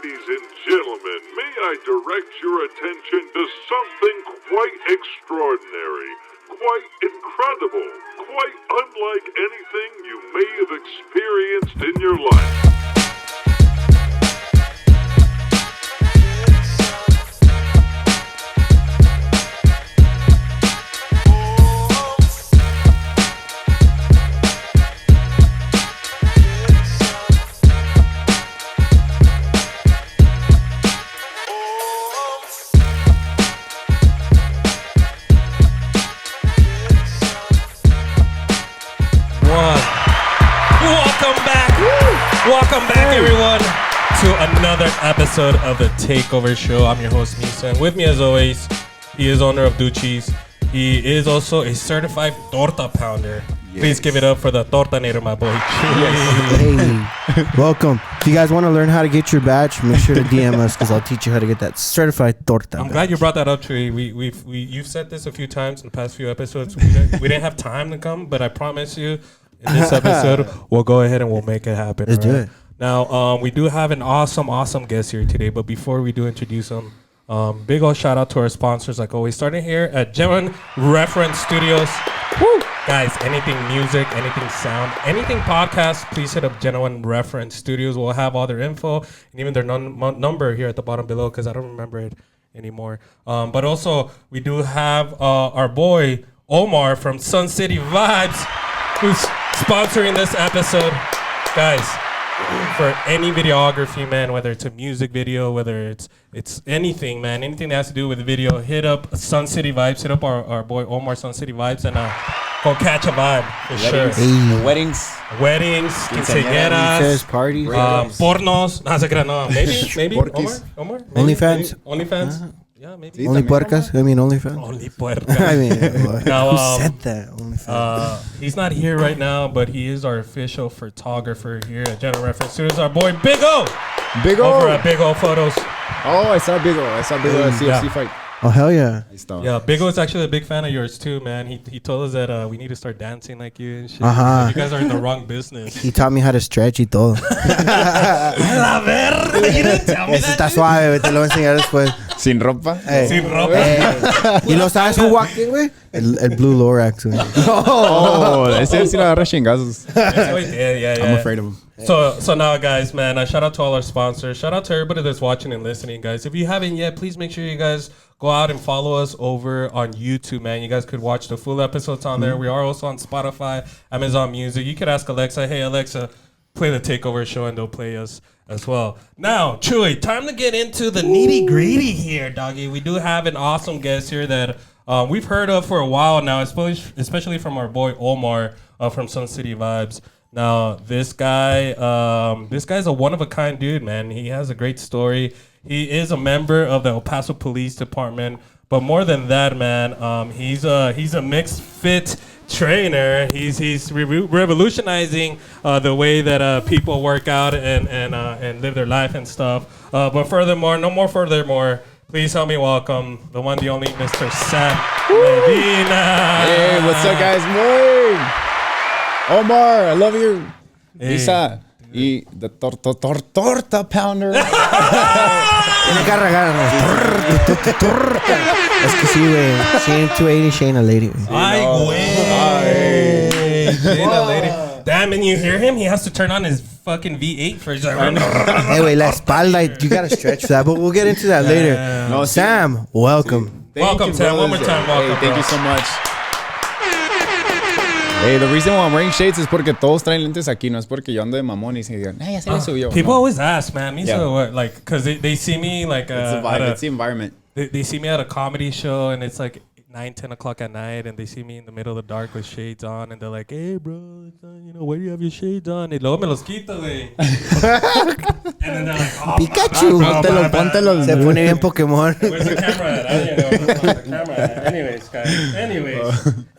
Ladies and gentlemen, may I direct your attention to something quite extraordinary, quite incredible, quite unlike anything you may have experienced in your life. Welcome back, everyone, to another episode of the Takeover Show. I'm your host, Misa, and with me, as always, he is owner of Duchi's. He is also a certified torta pounder. Yes. Please give it up for the tortanator, my boy. Hey, welcome. If you guys want to learn how to get your badge, make sure to DM us because I'll teach you how to get that certified torta. I'm glad you brought that up, Chewy. You've said this a few times in the past few episodes. We didn't have time to come, but I promise you, in this episode, we'll go ahead and we'll make it happen. Let's do it. Now, we do have an awesome guest here today, but before we do introduce him, big old shout out to our sponsors, like always, starting here at Genuine Reference Studios. Woo! Guys, anything music, anything sound, anything podcast, please hit up Genuine Reference Studios. We'll have all their info and even their number here at the bottom below because I don't remember it anymore. But also, we do have our boy Omar from Sun City Vibes, who's sponsoring this episode. Guys, for any videography, man, whether it's a music video, whether it's anything, man, anything that has to do with video, hit up Sun City Vibes, hit up our boy Omar Sun City Vibes, and go catch a vibe for sure. Hey. Weddings, quinceañeras, parties, pornos. No, maybe Omar? OnlyFans. OnlyFans. Yeah, maybe. Only puercas? I mean, OnlyFans. Only puercas. I mean, now, who said that? OnlyFans. He's not here right now, but he is our official photographer here at General Reference Studios. Our boy Big O. Big O. Over at Big O Photos. Oh, I saw Big O. at CFC fight. Oh, hell yeah. Yeah, Big O is actually a big fan of yours too, man. He told us that we need to start dancing like you and shit. Uh-huh. You guys are in the wrong business. He taught me how to stretch y todo. La verga, you didn't tell me Ese that. está suave, te lo voy a enseñar después. Sin ropa. Sin ropa. ¿Y lo sabes who walked in, güey? El Blue Lorax, güey. Oh, ese sí lo agarra chingazos. Yeah. I'm afraid of him. So now, guys, man, shout out to all our sponsors. Shout out to everybody that's watching and listening, guys. If you haven't yet, please make sure you guys go out and follow us over on YouTube, man. You guys could watch the full episodes on there. We are also on Spotify, Amazon Music. You could ask Alexa, hey, Alexa, play the Takeover Show, and they'll play us as well. Now, Chewy, time to get into the nitty-gritty here, doggy. We do have an awesome guest here that we've heard of for a while now, especially from our boy Omar from Sun City Vibes. Now, this guy's a one-of-a-kind dude, man. He has a great story. He is a member of the Paso Police Department. But more than that, man, he's a MixxedFit trainer. He's revolutionizing the way that people work out and live their life and stuff. But furthermore, please help me welcome the one, the only Mr. SAM Medina. Hey, what's up, guys? Morning. Omar, I love you. Hey. Isa. Y the torta pounder. Tiene que regalarnos. Es que sí, güey. Shane 280, Shane a lady. Ay, güey. Shane a lady. Damn, and you hear him? He has to turn on his fucking V8 for his Hey, wait, la espalda. You gotta stretch for that, but we'll get into that later. No, Sam, welcome. Welcome, Sam. One more time, welcome. Hey, thank you so much. Hey, the reason why I'm wearing shades is porque todos traen lentes aquí, no es porque yo ando de mamón y se digan, ya se le subió. People always ask, man, because they see me like it's the vibe, it's the environment. They see me at a comedy show and it's like 9-10 o'clock at night and they see me in the middle of the dark with shades on and they're like, hey, bro, why do you have your shades on? Y luego me los quito, güey. And then they're like, oh, Pikachu. Póntelos. Se pone bien Pokémon. Where's the camera at? I don't know. The camera at.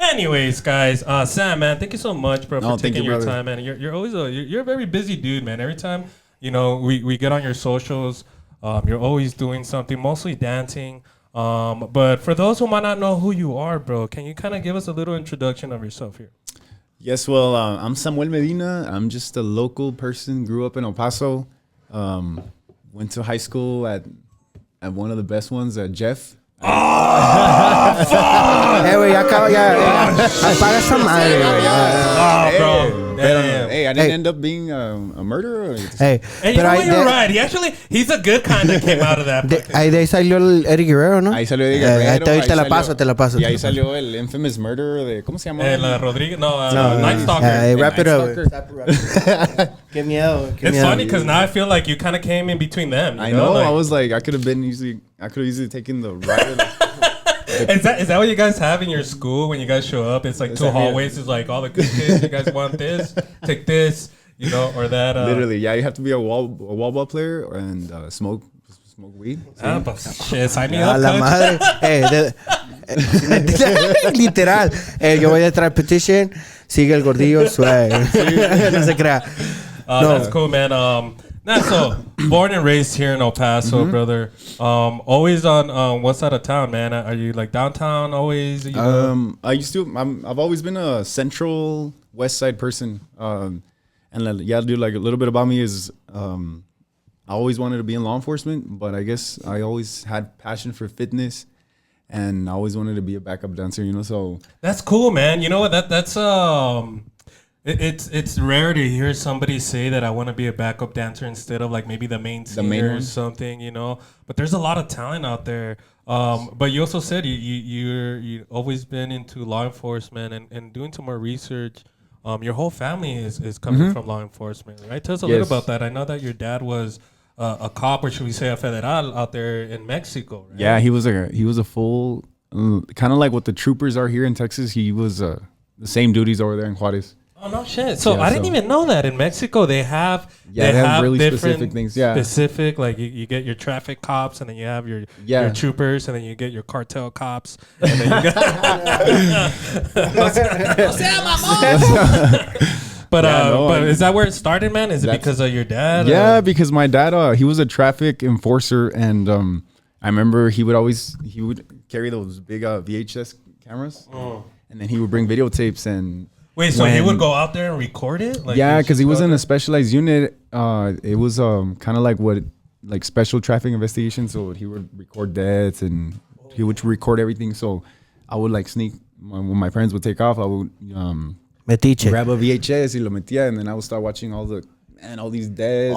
Anyways, guys. Sam, man, thank you so much, bro, for taking your time, man. You're always you're a very busy dude, man. Every time, we get on your socials, you're always doing something, mostly dancing. But for those who might not know who you are, bro, can you kind of give us a little introduction of yourself here? Yes, well, I'm Samuel Medina. I'm just a local person, grew up in El Paso. went to high school at one of the best ones, Jeff. Güey, ya acaba, ya. Apaga esa madre, güey. bro. Hey, I didn't end up being a murderer. Hey, And you know what? You're right. He's a good kind that came out of that. De ahí salió el Eddie Guerrero, ¿no? Ahí salió Eddie Guerrero. Te la paso. Y ahí salió el infamous murderer de, ¿cómo se llama? Rodríguez, Night Stalker. Wrap it up. Qué miedo. It's funny because now I feel like you kind of came in between them. I know. I was like, I could have easily taken the right. Is that what you guys have in your school when you guys show up? It's like two hallways. It's like all the good kids. You guys want this? Take this, or that. Literally, yeah. You have to be a wall ball player and smoke weed. Shit, sign me up. La madre. Literal. Yo voy a traer petition. Sigue el gordillo, swag. No se crea. That's cool, man. So born and raised here in El Paso, brother. Always on what side of town, man? Are you like downtown always? I've always been a central west side person. And dude, like a little bit about me is I always wanted to be in law enforcement, but I guess I always had passion for fitness, and I always wanted to be a backup dancer. So that's cool, man. You know what? That's It's rare to hear somebody say that I want to be a backup dancer instead of like maybe the main singer or something, But there's a lot of talent out there. But you also said you always been into law enforcement and doing some more research. Your whole family is coming from law enforcement, right? Tell us a little about that. I know that your dad was a cop, or should we say a federal, out there in Mexico, right? Yeah, he was a full kind of like what the troopers are here in Texas. He was the same duties over there in Juarez. Oh no shit! So I didn't even know that in Mexico they have really different specific things. Yeah, specific, like you get your traffic cops, and then you have your troopers, and then you get your cartel cops, and then you got. But is that where it started, man? Is it because of your dad? Yeah, because my dad he was a traffic enforcer, and I remember he would carry those big VHS cameras, and then he would bring videotapes and. Wait, so he would go out there and record it? Because he was in a specialized unit. It was kind of like special traffic investigation. So he would record deaths and he would record everything. So I would like sneak when my friends would take off. I would grab a VHS y lo metía, and then I would start watching all these deaths.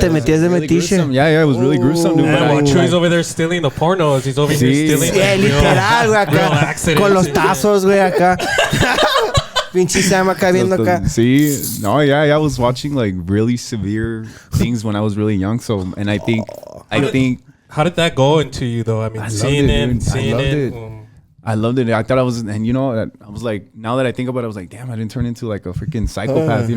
Te metías de metiche. Yeah, it was really gruesome. Dude, Chuy's over there stealing the pornos. He's over here stealing. Yeah, literal, güey, acá. Con los tazos, güey, acá. Pinche Sam acá viendo acá. See, no, I was watching like really severe things when I was really young. So, and I think, how did that go into you though? I mean, seeing it. I loved it. I thought I was, and I was like, now that I think about it, I was like, damn, I didn't turn into like a freaking psychopath,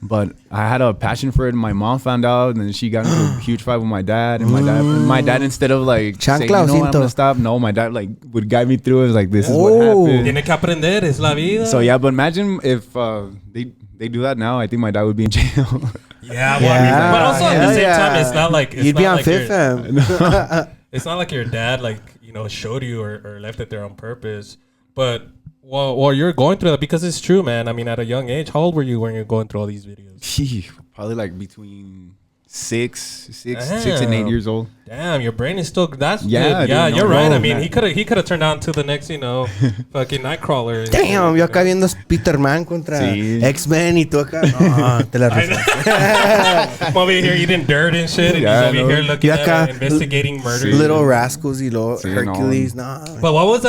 But I had a passion for it. And my mom found out, and then she got into a huge fight with my dad. And my dad, instead of like saying, I'm gonna stop, no, my dad like would guide me through it. It was like, this is what happened. Tiene que aprender, es la vida. So yeah, but imagine if they do that now. I think my dad would be in jail. Yeah, but also at the same time, it's not like you'd be on Fifth Fam. It's not like your dad showed you or left it there on purpose. But while you're going through that, because it's true, man. I mean, at a young age, how old were you when you're going through all these videos? Probably like between 6 and 8 years old. Damn, your brain is still good. Dude, you're right. I mean, he could have turned on to the next, fucking Nightcrawler. Damn, yo acá viendo Peter Man contra X-Men y tú acá. No, te la risa. I'm over here eating dirt and shit, and he's over here looking at investigating murder. Little Rascals y Hercules. Nah. But what was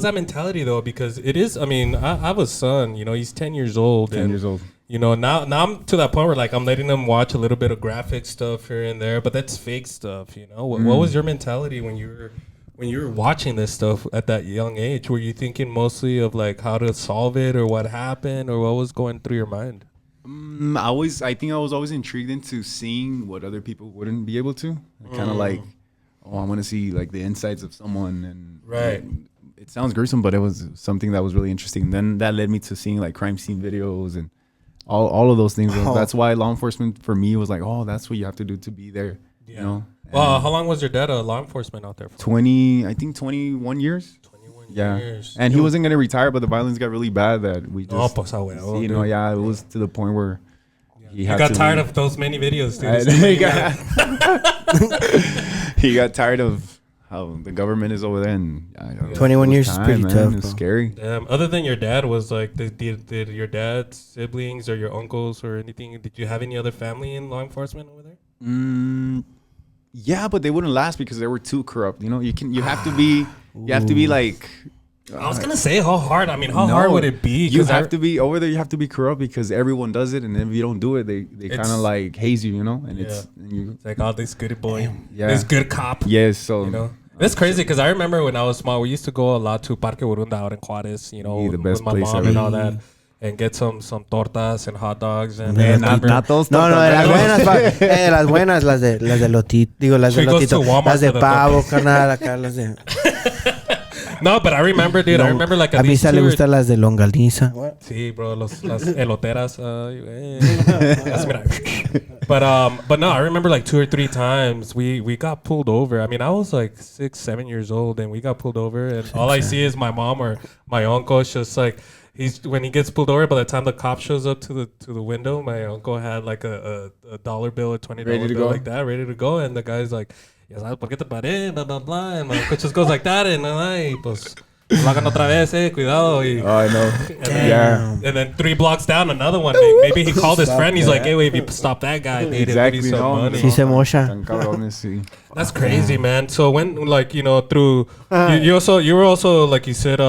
that mentality though? Because it is. I mean, I have a son. He's 10 years old. 10 years old. Now I'm to that point where like I'm letting them watch a little bit of graphic stuff here and there, but that's fake stuff. What was your mentality when you were watching this stuff at that young age? Were you thinking mostly of like how to solve it or what happened or what was going through your mind? I think I was always intrigued into seeing what other people wouldn't be able to. Kind of like, I want to see like the insides of someone, and right. It sounds gruesome, but it was something that was really interesting. Then that led me to seeing like crime scene videos and all of those things. That's why law enforcement for me was like, that's what you have to do to be there. Well, how long was your dad law enforcement out there for? 21 years. 21 years. And he wasn't going to retire, but the violence got really bad that we just, it was to the point where he You had got to tired leave. of those many videos, dude. I- It's too many he got tired of how the government is over there, and 21 years is pretty tough, It's bro. scary. Other than your dad, was like, did your dad's siblings or your uncles or anything? Did you have any other family in law enforcement over there? Yeah, but they wouldn't last because they were too corrupt. You know, you have to be like. I was gonna say how hard. I mean, how hard would it be? You have to be over there. You have to be corrupt because everyone does it, and if you don't do it, they kind of like haze you. You know, and It's you. like, oh, this good boy, Yeah. this good cop. Yes, so You know, it's crazy because I remember when I was small, we used to go a lot to Parque Urunda out in Juarez. You know, Yeah, the with best my place mom ever. and all that, and get some tortas and hot dogs and not those. No, de las buenas, de las buenas, las de lotito. Digo, las de She goes lotito. to Walmart Las de for the pavo, carnal, acá las de... No, but I remember, dude. I remember like a at mí least se le 2 or gustan las de longaniza. Sí, bro, las eloteras. But no, I remember like 2 or 3 times we got pulled over. I mean, I was like 6, 7 years old, and we got pulled over, and all I see is my mom or my uncle. It's just like when he gets pulled over. By the time the cop shows up to the window, my uncle had like a $1 bill, a $20 Ready to bill go? like that, ready to go, and the guy's like, "Ya sabes por qué te paré, blah blah blah," and my uncle just goes like that, and ay, pues. Lo hagan otra vez, cuidado. Oh, I know. Yeah. And then 3 blocks down, another one. Maybe he called his friend. He's like, "Hey, wait, if you stop that guy, dude, Exactly. give me some No, money." Sí se mocha. Tan cabrones, sí. That's crazy, man. So when, like, you know, through you were also, like you said,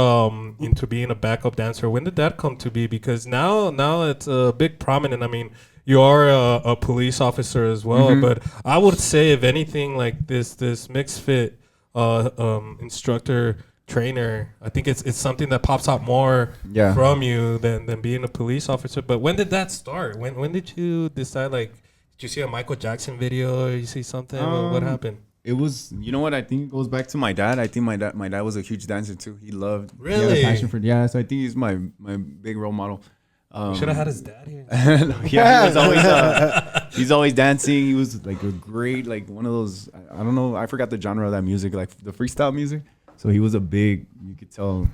into being a backup dancer. When did that come to be? Because now it's a big prominent. I mean, you are a police officer as well, but I would say, if anything, like this MixxedFit instructor trainer, I think it's something that pops out more from you than being a police officer. But when did that start? When did you decide, like, did you see a Michael Jackson video or you see something? What happened? It was, you know what? I think it goes back to my dad. I think my dad was a huge dancer too. He loved, he had Really? a passion for, so I think he's my big role model. Should have had his dad here. Yeah, he was always he's always dancing. He was like a great, like one of those, I don't know, I forgot the genre of that music, like the freestyle music. So he was a big, you could tell,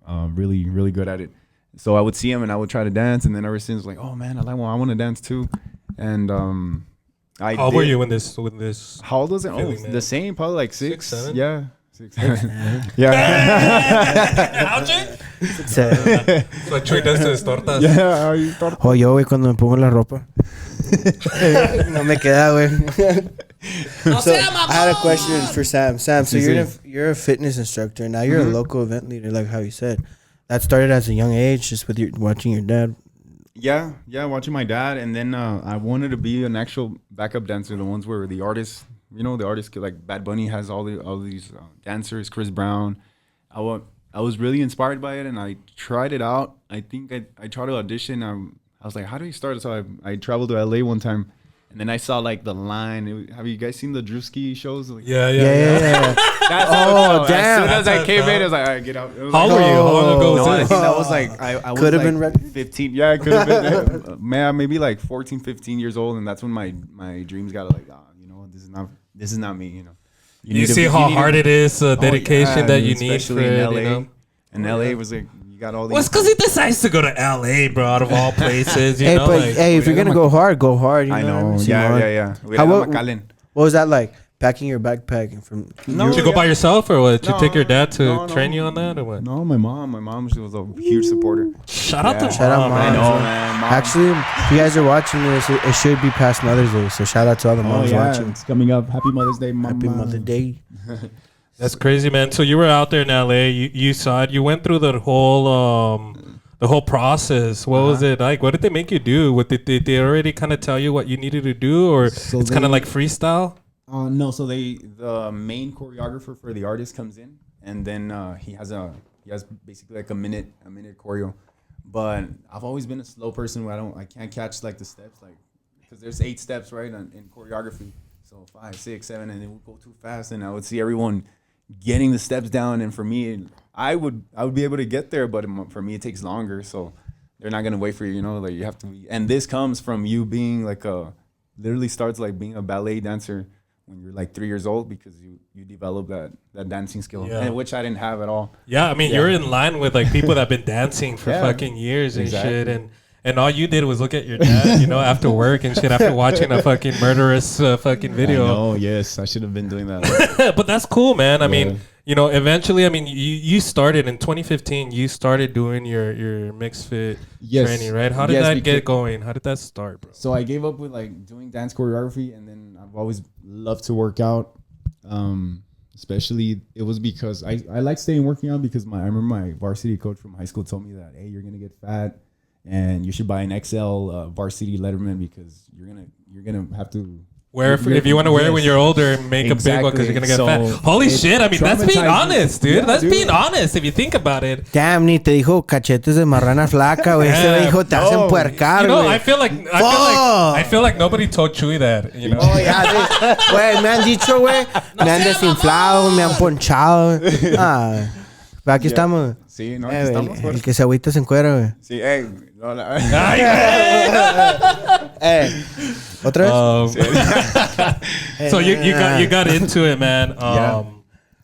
really, really good at it. So I would see him and I would try to dance, and then ever since, like, oh man, I want to dance too. And How old were you when this? How old was it? Oh, Feeling, man. the same, probably like 6, 7? yeah. 6, 7. Yeah. So Chuy does his tortas. Yeah, how you thought? O yo, güey, cuando me pongo la ropa. No me queda, güey. So I had a question for Sam. Sam, so you're a fitness instructor, and now you're a local event leader, like how you said. That started at a young age, just with watching your dad. Yeah, watching my dad, and then I wanted to be an actual backup dancer, the ones where the artists, you know, the artists, like Bad Bunny has all these dancers, Chris Brown. I was really inspired by it, and I tried it out. I think I tried to audition. I was like, how do you start? So I traveled to LA one time, and then I saw like the line. Have you guys seen the Drewski shows? Like, Yeah. That's Oh, damn. As soon as I came in, I was like, all right, get out. How old were you? How long ago No, was I this? think that was like I was Could have like been ready. 15. Yeah, it could have been. Man, maybe like 14, 15 years old, and that's when my dreams got like, you know, this is not me. You know, You see how hard it is, dedication that you need for especially in it, LA. you know? And LA was like, you got all these. Well, it's because he decides to go to LA, bro, out of all places. You Hey, know, but like, hey, if you're gonna go hard, go hard. You I know. know. Yeah. How, What? what was that like? Packing your backpack and from No, did you go by yourself, or what? Did you No, take your dad to no. train you on that, or what? No, my mom, she was a huge supporter. Shout out to Shout out mom, mom. man. I know, man. Mom. Actually, if you guys are watching this, it should be past Mother's Day. So shout out to all the moms watching. It's coming up. Happy Mother's Day, Mama. Happy Mother's Day. That's crazy, man. So you were out there in LA. You saw it. You went through the whole process. What was it like? What did they make you do? What did they already kind of tell you what you needed to do, or So it's kind of they- like freestyle? No, so The main choreographer for the artist comes in, and then he has basically like a minute choreo. But I've always been a slow person where I can't catch like the steps, like, because there's 8 steps, right, in choreography. So 5, 6, 7, and it would go too fast, and I would see everyone getting the steps down, and for me, I would be able to get there, but for me it takes longer. So they're not gonna wait for you, you know, like you have to be. And this comes from you being like literally starts like being a ballet dancer when you're like 3 years old, because you develop that dancing skill, and which I didn't have at all. Yeah, I mean, you're in line with like people that have been dancing for Yeah. fucking years and Exactly. shit, and all you did was look at your dad, after work and shit, after watching a fucking murderous fucking video. Oh yes, I should have been doing that. But that's cool, man. I mean, eventually, I mean, you started in 2015. You started doing your MixxedFit training, right? How did that get going? How did that start, bro? So I gave up with like doing dance choreography, and then I've always loved to work out. Especially it was because I like staying working out because I remember my varsity coach from high school told me that, hey, you're gonna get fat and you should buy an XL varsity Letterman because you're gonna have to if you want to wear it when you're older and make a big one because you're gonna get fat. Holy shit! I mean, that's being honest, dude. That's being honest if you think about it. Damn, ni te dijo cachetes de marrana flaca, güey. Ese dijo te hacen puercar, güey. I feel like nobody told Chuy that. Oh, ya, güey, me han dicho, güey, me han desinflado, me han ponchado. Pero aquí estamos. Sí, no, aquí estamos. El que se agüita se encuera, güey. Sí, ¿Otra vez? So you got into it, man.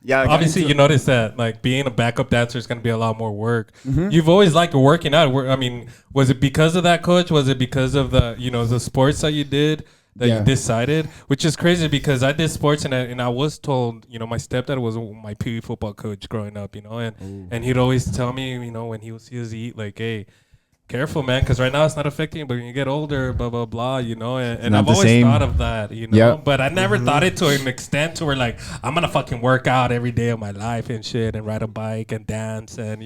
Yeah. Obviously, you noticed that like being a backup dancer is going to be a lot more work. You've always liked working out. I mean, was it because of that, coach? Was it because of the sports that you did that you decided? Which is crazy because I did sports and I was told, my stepdad was my PE football coach growing up, and he'd always tell me, when he would see us eat, like, hey, careful, man, because right now it's not affecting you, but when you get older, blah, blah, blah, and I've always thought of that, but I never thought it to an extent to where, like, I'm going to fucking work out every day of my life and shit and ride a bike and dance and,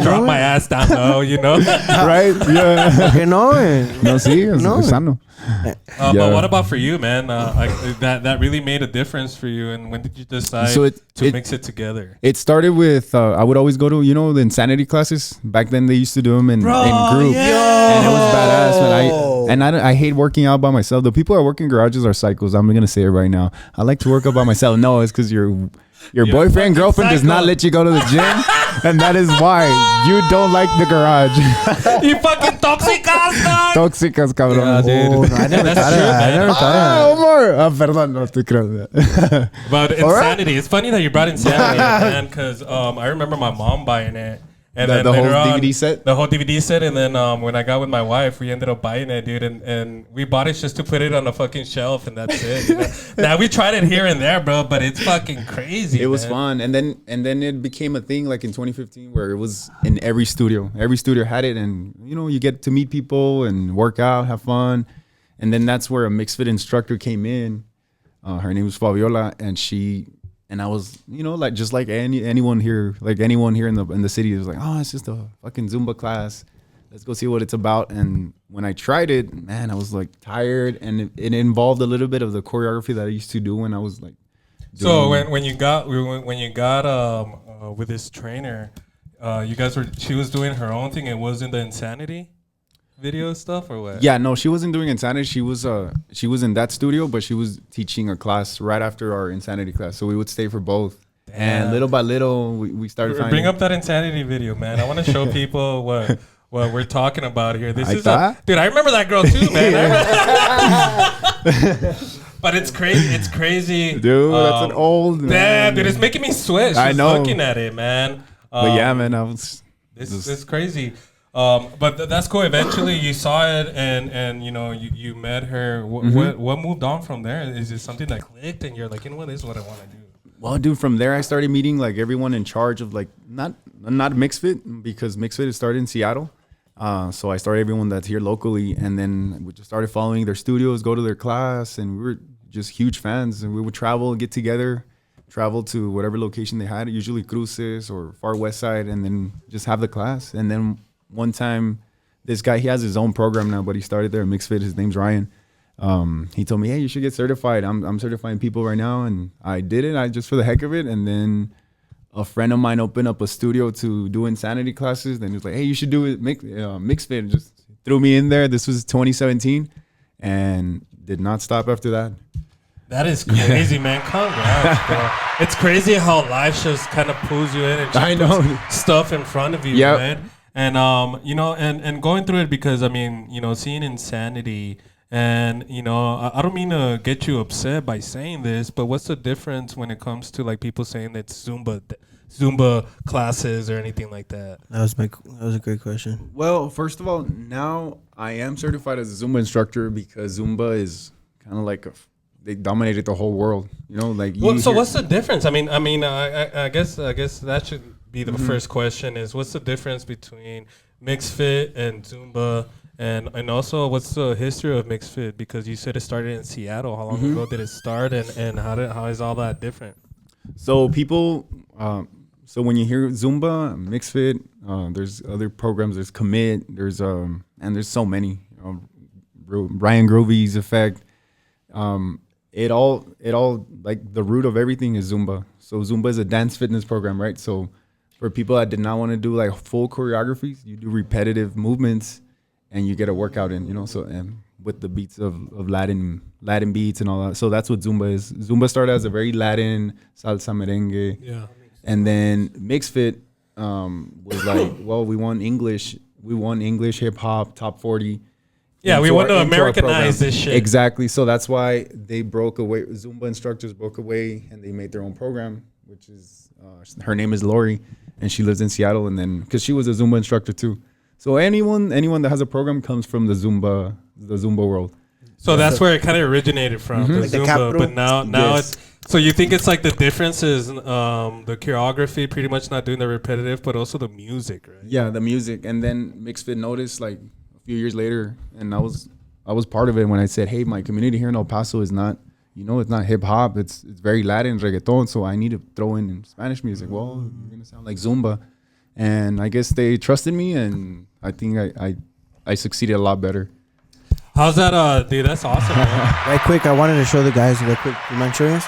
drop my ass down low, Right? Yeah. Que no, No, sí, es sano. But what about for you, man? That really made a difference for you, and when did you decide to mix it together? It started with, I would always go to, the insanity classes. Back then they used to do them in group. Yeah. And it was badass. And I hate working out by myself. The people that work in garages are psychos. I'm going to say it right now. I like to work out by myself. No, it's because your boyfriend, girlfriend does not let you go to the gym. And that is why you don't like the garage. You fucking toxicas, dog. Tóxicas, cabrón. Yeah, dude. I never thought of that. I never thought of that. Omar. Perdón, no estoy creo. But insanity. It's funny that you brought insanity up, man, because I remember my mom buying it. And then the whole later DVD set? The whole DVD set. And then when I got with my wife, we ended up buying it, dude. And we bought it just to put it on a fucking shelf, and that's it. Now, we tried it here and there, bro, but it's fucking crazy. It was fun. And then it became a thing like in 2015 where it was in every studio. Every studio had it. And, you get to meet people and work out, have fun. And then that's where a MixxedFit instructor came in. Her name was Fabiola, and I was, like just like anyone here in the city was like, oh, it's just a fucking Zumba class. Let's go see what it's about. And when I tried it, man, I was like tired, and it involved a little bit of the choreography that I used to do when I was like. So when you got with this trainer, she was doing her own thing. It wasn't the insanity video stuff or what? Yeah, no, she wasn't doing insanity. She was in that studio, but she was teaching a class right after our insanity class. So we would stay for both. Damn. And little by little, we started finding. Bring up that insanity video, man. I want to show people what we're talking about here. Dude, I remember that girl too, man. But it's crazy. It's crazy, dude. That's an old man. Damn, dude, it's making me sweat. I know. Looking at it, man. But yeah, man, It's crazy. But that's cool. Eventually, you saw it, and you met her. What moved on from there? Is it something that clicked, and you're like, this is what I want to do? Well, dude, from there I started meeting like everyone in charge of like not MixxedFit, because MixxedFit started in Seattle. So I started everyone that's here locally, and then we just started following their studios, go to their class, and we were just huge fans. And we would travel, get together, travel to whatever location they had, usually Cruces or Far West Side, and then just have the class. And then one time, this guy, he has his own program now, but he started there at MixxedFit. His name's Ryan. He told me, hey, you should get certified. I'm certifying people right now. And I did it, just for the heck of it. And then a friend of mine opened up a studio to do insanity classes. Then he was like, hey, you should do it, MixxedFit. And just threw me in there. This was 2017 and did not stop after that. That is crazy, man. Congrats, bro. It's crazy how life just kind of pulls you in and just puts stuff in front of you, man. And and going through it, because seeing insanity, and I don't mean to get you upset by saying this, but what's the difference when it comes to like people saying that Zumba Zumba classes or anything like that? That was a great question. Well, first of all, now I am certified as a Zumba instructor because Zumba is kind of like they dominated the whole world. You know, like So what's the difference? I guess that should be the first question: is what's the difference between MixxedFit and Zumba, and also what's the history of MixxedFit? Because you said it started in Seattle. How long ago did it start, and how is all that different? So people, so when you hear Zumba, MixxedFit, there's other programs. There's Commit. There's and there's so many. Ryan Grovy's Effect. It all like the root of everything is Zumba. So Zumba is a dance fitness program, right? So for people that did not want to do like full choreographies, you do repetitive movements, and you get a workout in. You know, so and with the beats of Latin beats and all that. So that's what Zumba is. Zumba started as a very Latin salsa merengue. Yeah. And then MixxedFit was like, well, we want English hip hop top 40. Yeah, we want to Americanize this shit. Exactly. So that's why they broke away. Zumba instructors broke away and they made their own program, which is her name is Lori, and she lives in Seattle. And then because she was a Zumba instructor too. So anyone that has a program comes from the Zumba world. So that's where it kind of originated from, the Like the Zumba. capital? But now Yes. it's. So you think it's like the difference is the choreography, pretty much not doing the repetitive, but also the music, right? Yeah, the music. And then MixxedFit noticed like a few years later, and I was part of it when I said, hey, my community here in El Paso is not, it's not hip hop. It's very Latin, reggaeton. So I need to throw in Spanish music. Well, you're gonna sound like Zumba, and I guess they trusted me, and I think I succeeded a lot better. How's that, dude? That's awesome, man. Right quick, I wanted to show the guys real quick. You mind showing us?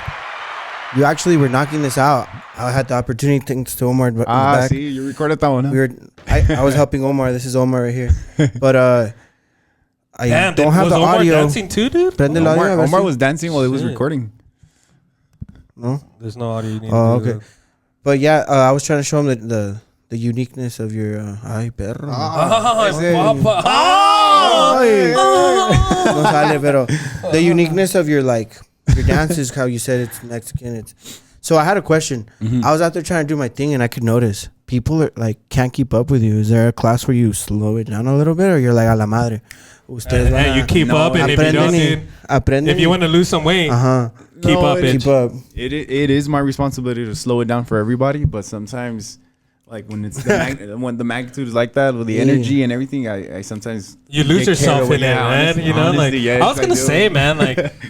You actually were knocking this out. I had the opportunity thanks to Omar in the back. See, you recorded that one, huh? I was helping Omar. This is Omar right here. But I Damn, don't have was the Omar audio. dancing too, dude? Prende el audio, a ver Omar si- was dancing while he was Shit. recording. No? There's no audio. You need Oh, to do okay. But yeah, I was trying to show him the uniqueness of your ay perro. Ay. No sale, pero the uniqueness of your dances, how you said it's Mexican. So I had a question. I was out there trying to do my thing, and I could notice people are can't keep up with you. Is there a class where you slow it down a little bit, or you're like a la madre? Ustedes van And you keep up, and if you don't, dude, if you want to lose some weight, keep up, bitch. keep up. It is my responsibility to slow it down for everybody, but sometimes, like when it's when the magnitude is like that with the energy and everything, I sometimes You lose get carried yourself away. in it, Yeah, man. honestly, You know, honestly, yes, I was gonna do. say, man,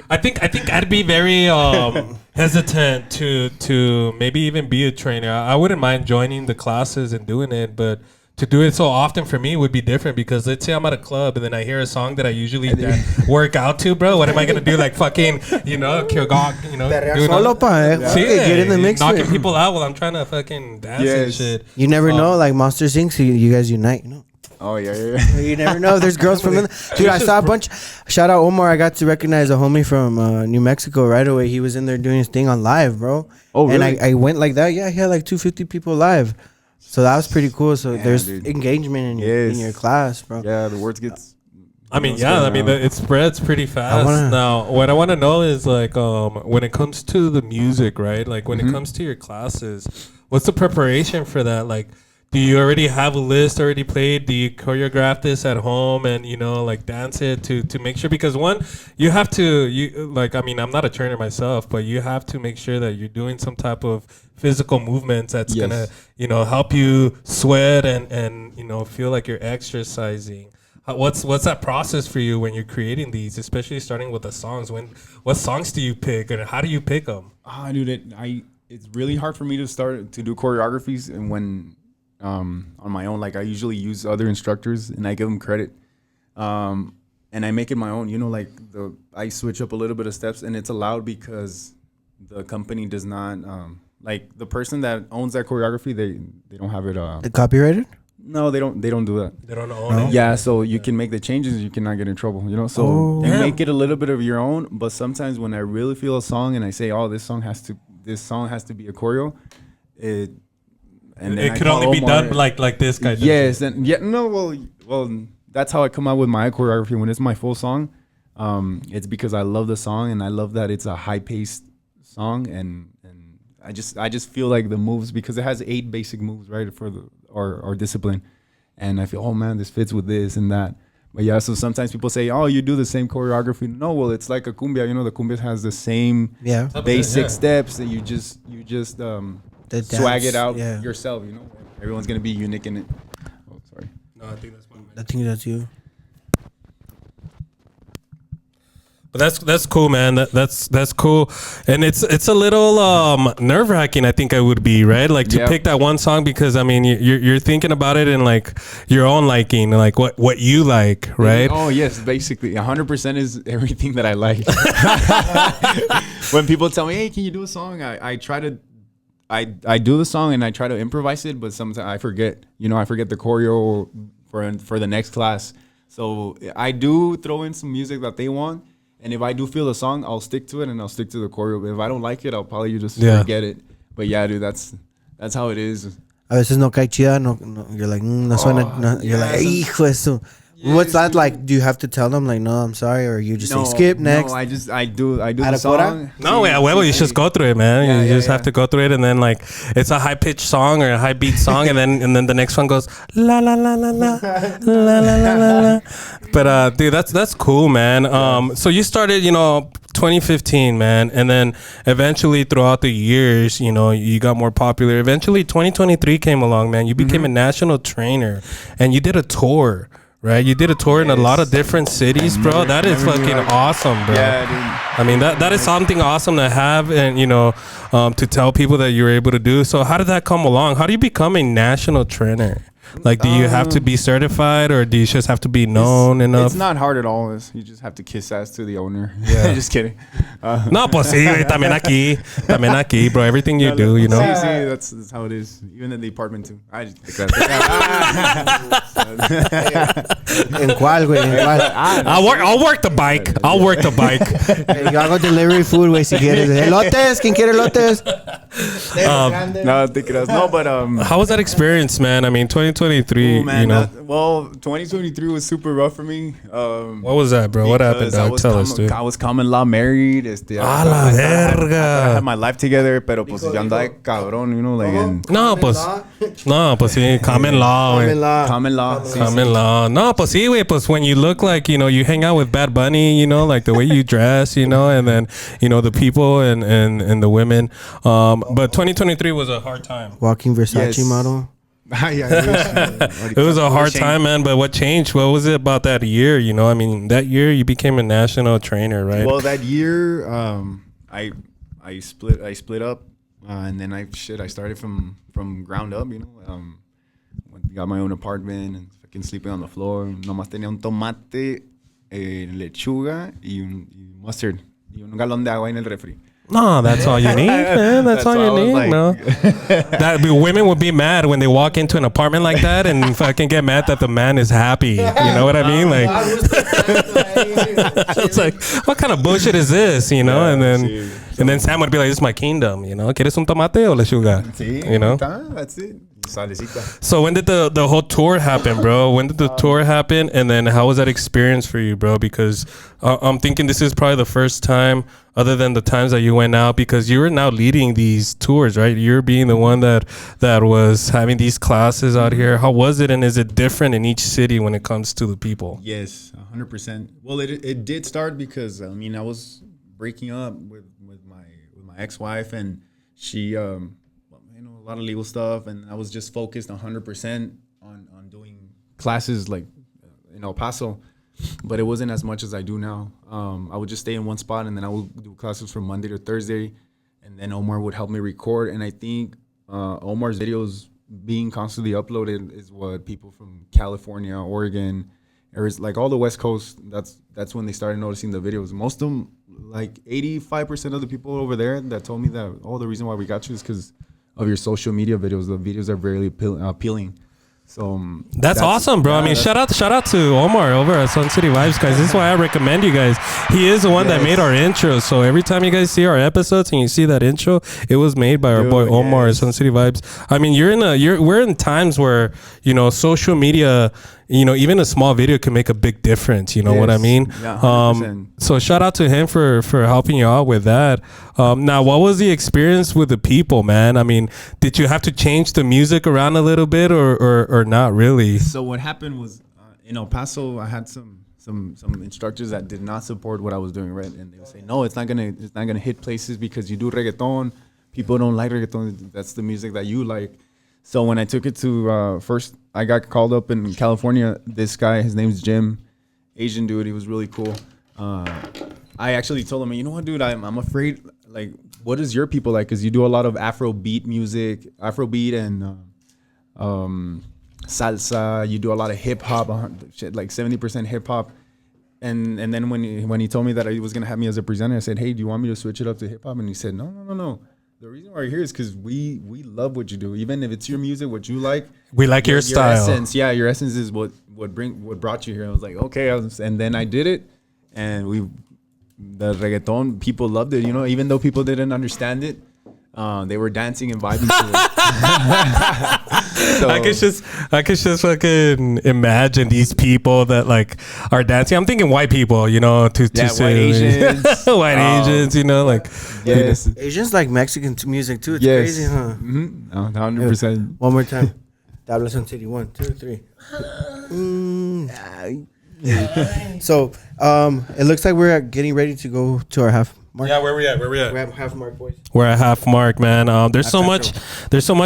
I think I'd be very hesitant to maybe even be a trainer. I wouldn't mind joining the classes and doing it, but to do it so often for me would be different, because let's say I'm at a club and then I hear a song that I usually work out to, bro. What am I gonna do? Like fucking, doing Solo pa, get in the mix. knocking people out while I'm trying to fucking dance and Yes. shit. You never know, like Monster Inc. You guys unite, Oh yeah. You never know. There's girls from dude. I saw a bunch. Shout out Omar. I got to recognize a homie from New Mexico right away. He was in there doing his thing on live, bro. Oh, really? And I went like that. Yeah, he had like 250 people live. So that was pretty cool. So Yeah, there's dude. engagement in Yes. your class, bro. Yeah, the words gets. It spreads pretty fast. Now, what I want to know is when it comes to the music, right? Like when it comes to your classes, what's the preparation for that? Like, do you already have a list already played? Do you choreograph this at home and dance it to make sure? Because one, you have to I'm not a trainer myself, but you have to make sure that you're doing some type of physical movements that's Yes. gonna help you sweat and feel like you're exercising. What's that process for you when you're creating these, especially starting with the songs? What songs do you pick, and how do you pick them? Dude, it's really hard for me to start to do choreographies, and when on my own, like I usually use other instructors and I give them credit, and I make it my own. I switch up a little bit of steps, and it's allowed because the company does not the person that owns that choreography, they don't have it. The copyrighted? No, they don't do that. They don't own it. Yeah, so you can make the changes, you cannot get in trouble, So you Damn. make it a little bit of your own, but sometimes when I really feel a song and I say, "Oh, this song has to be a choreo," it could only be done like this guy does. Yes, well, that's how I come out with my choreography when it's my full song. It's because I love the song and I love that it's a high-paced song, and I just feel like the moves, because it has 8 basic moves, right, for our discipline, and I feel, oh man, this fits with this and that. But yeah, so sometimes people say, oh, you do the same choreography. No, well, it's like a cumbia. You know, the cumbia has the same basic steps that you just swag it out yourself. You know, everyone's gonna be unique in it. Oh, sorry. No, I think that's my mic. I think that's you. But that's cool, man. That's cool, and it's a little nerve wracking. I think I would be right, like to pick that one song, because I mean you're thinking about it in like your own liking, like what you like, right? Oh yes, basically 100% is everything that I like. When people tell me, hey, can you do a song? I try to. I do the song and I try to improvise it, but sometimes I forget. You know, I forget the choreo for the next class. So I do throw in some music that they want. And if I do feel the song, I'll stick to it and I'll stick to the choreo. If I don't like it, I'll probably just forget it. But yeah, dude, that's how it is. A veces no cae chida, no, you're like, no suena, no. You're like, hijo eso. What's that like? Do you have to tell them like, no, I'm sorry, or you just say skip next? No, I do the song. No, you just go through it, man. You just have to go through it, and then like it's a high pitched song or a high beat song, and then the next one goes la la la la la la la la la. But dude, that's cool, man. So you started, 2015, man, and then eventually throughout the years, you got more popular. Eventually 2023 came along, man. You became a national trainer, and you did a tour. Right, you did a tour in a lot of different cities, bro. That is fucking awesome, bro. Yeah, dude. I mean, that is something awesome to have, and to tell people that you're able to do. So, how did that come along? How do you become a national trainer? Like, do you have to be certified, or do you just have to be known enough? It's not hard at all. You just have to kiss ass to the owner. Yeah, just kidding. No, pues sí, también aquí, bro. Everything you do, Sí, that's how it is. Even in the apartment too. I just ¿En cuál, güey? ¿En cuál? I'll work the bike. Yo hago delivery food, güey, si quieres. Elotes, ¿quién quiere elotes? No, te creas. No, but how was that experience, man? I mean, 2023. Ooh, man, 2023 was super rough for me. What was that, bro? What happened, dog? Tell us, dude. I was common law married. A la verga. I had my life together, pero pues yo andaba cabrón, No, pues sí, common law, güey. Common law. No, pues sí, güey. Pues when you look like, you hang out with Bad Bunny, like the way you dress, and then, the people and the women. But 2023 was a hard time. Walking Versace model. It was a hard time, man. But what changed? What was it about that year? I mean, that year you became a national trainer, right? Well, that year, I split up, and then I started from ground up. Got my own apartment and fucking sleeping on the floor. Nomás tenía un tomate, lechuga y mustard y un galón de agua en el refri. No, that's all you need, man. That's all you need, like, no. Women would be mad when they walk into an apartment like that and fucking get mad that the man is happy. You know what I mean? Like, it's like, what kind of bullshit is this? And then Sam would be like, "This is my kingdom." ¿Quieres un tomate o lechuga? That's it. Salecita. So when did the whole tour happen, bro? When did the tour happen, and then how was that experience for you, bro? Because I'm thinking this is probably the first time, other than the times that you went out, because you were now leading these tours, right? You're being the one that was having these classes out here. How was it, and is it different in each city when it comes to the people? Yes, 100%. Well, it did start because I was breaking up with my ex-wife, and she a lot of legal stuff, and I was just focused 100% on doing classes like in El Paso, but it wasn't as much as I do now. I would just stay in one spot, and then I would do classes from Monday to Thursday, and then Omar would help me record. And I think Omar's videos being constantly uploaded is what people from California, Oregon, or like all the West Coast, that's when they started noticing the videos. Most of them, like 85% of the people over there that told me that, the reason why we got you is because of your social media videos. The videos are very appealing. So that's awesome, bro. I mean, shout out to Omar over at Sun City Vibes, guys. This is why I recommend you guys. He is the one that made our intro. So every time you guys see our episodes and you see that intro, it was made by our boy Omar at Sun City Vibes. I mean, we're in times where social media, even a small video can make a big difference. You know what I mean? Yeah, 100%. So shout out to him for helping you out with that. Now, what was the experience with the people, man? I mean, did you have to change the music around a little bit or not really? So what happened was in El Paso, I had some instructors that did not support what I was doing, right? And they would say, no, it's not gonna hit places because you do reggaeton. People don't like reggaeton. That's the music that you like. So when I took it to first, I got called up in California. This guy, his name's Jim, Asian dude. He was really cool. I actually told him, you know what, dude, I'm afraid. Like, what is your people like? Because you do a lot of Afrobeat music, Afrobeat and salsa. You do a lot of hip hop, like 70% hip hop. And then when he told me that he was gonna have me as a presenter, I said, hey, do you want me to switch it up to hip hop? And he said, no. The reason why you're here is because we love what you do. Even if it's your music, what you like. We like your style. Essence, yeah, your essence is what brought you here. I was like, okay. And then I did it. And the reggaeton, people loved it. Even though people didn't understand it, they were dancing and vibing to it. So, I could just fucking imagine these people that like are dancing. I'm thinking white people, white Asians. White Asians, like. Yes. Asians like Mexican music too. It's Yes. crazy, huh? Mm-hmm. 100%. One more time. Tablas on City. 1, 2, 3. So, it looks like we're getting ready to go to our half mark. Yeah, where we at? We're at half mark, boys. We're at half mark, man. There's so much.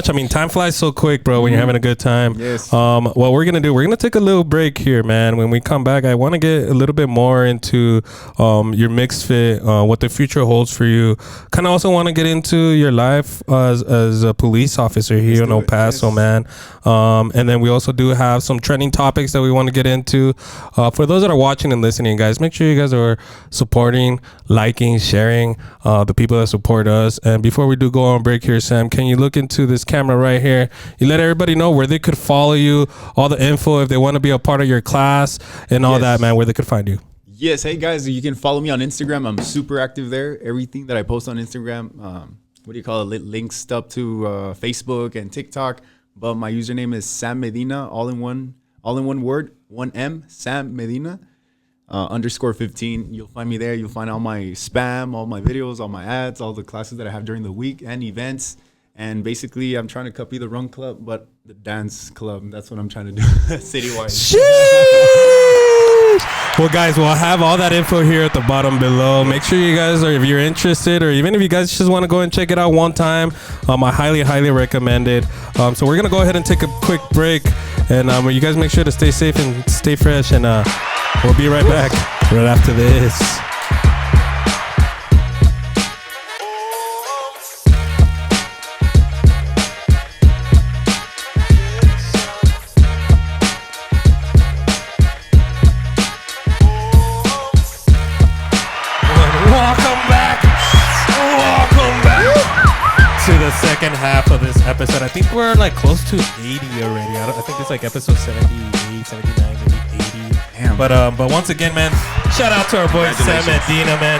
I mean, time flies so quick, bro, when you're having a good time. Yes. What we're going to do, we're going to take a little break here, man. When we come back, I want to get a little bit more into your MixxedFit, what the future holds for you. Kind of also want to get into your life as a police officer here in El Paso, man. And then we also do have some trending topics that we want to get into. For those that are watching and listening, guys, make sure you guys are supporting, liking, sharing the people that support us. And before we do go on break here, Sam, can you look into this camera right here? You let everybody know where they could follow you, all the info if they want to be a part of your class and all that, man, where they could find you. Yes. Hey, guys, you can follow me on Instagram. I'm super active there. Everything that I post on Instagram, what do you call it? Links up to Facebook and TikTok. But my username is Sam Medina, all in one word, 1M, Sam Medina. _15. You'll find me there. You'll find all my spam, all my videos, all my ads, all the classes that I have during the week and events. And basically, I'm trying to copy the wrong club, but the dance club. That's what I'm trying to do citywide. Well, guys, we'll have all that info here at the bottom below. Make sure you guys if you're interested, or even if you guys just want to go and check it out one time, I highly, highly recommend it. So we're going to go ahead and take a quick break. And you guys make sure to stay safe and stay fresh. And we'll be right back right after this. To the second half of this episode. I think we're like close to 80 already. I think it's like episode 78, 79, maybe 80. Damn. But once again, man, shout out to our boy Sam Medina, man.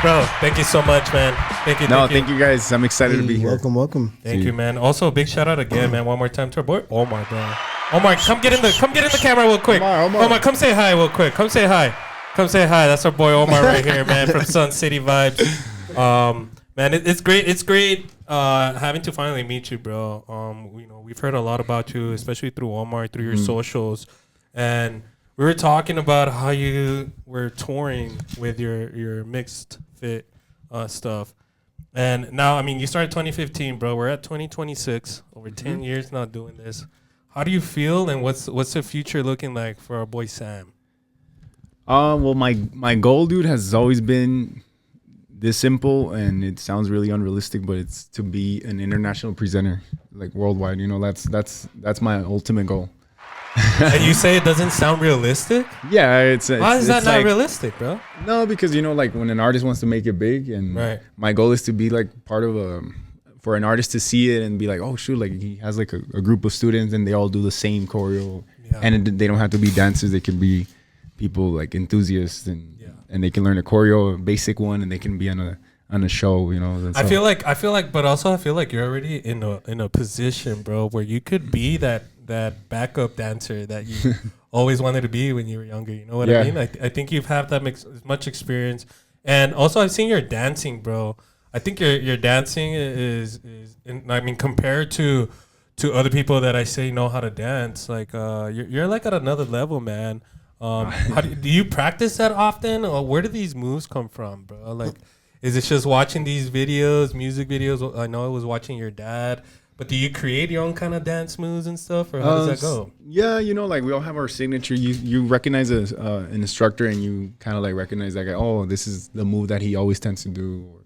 Bro, thank you so much, man. Thank you. Thank you guys. I'm excited to be here. Welcome. Thank you, man. Also, a big shout out again, man. One more time to our boy Omar, bro. Omar, come get in the camera real quick. Omar, come say hi real quick. Come say hi. That's our boy Omar right here, man, from Sun City Vibes. Man, it's great having to finally meet you, bro. We've heard a lot about you, especially through Omar, through your socials, and we were talking about how you were touring with your MixxedFit stuff, and now, I mean, you started 2015, bro. We're at 2026, over 10 years now doing this. How do you feel, and what's the future looking like for our boy Sam? Well, my goal, dude, has always been this simple, and it sounds really unrealistic, but it's to be an international presenter, like worldwide. That's my ultimate goal. And you say it doesn't sound realistic? Yeah, why is that not realistic, bro? No, because like when an artist wants to make it big, and my goal is to be like part of for an artist to see it and be like, oh shoot, like he has like a group of students and they all do the same choreo, and they don't have to be dancers, they can be people like enthusiasts, and they can learn a choreo, a basic one, and they can be on a show, So. I feel like, but also I feel like you're already in a position, bro, where you could be that that backup dancer that you always wanted to be when you were younger. You know what I mean? I think you've had that much experience, and also I've seen your dancing, bro. I think your dancing is I mean, compared to other people that I say know how to dance, like you're like at another level, man. How do you practice that often, or where do these moves come from, bro? Like, is it just watching these videos, music videos? I know I was watching your dad, but do you create your own kind of dance moves and stuff, or how does that go? Yeah, you know, like we all have our signature. You recognize an instructor, and you kind of like recognize that guy. Oh, this is the move that he always tends to do.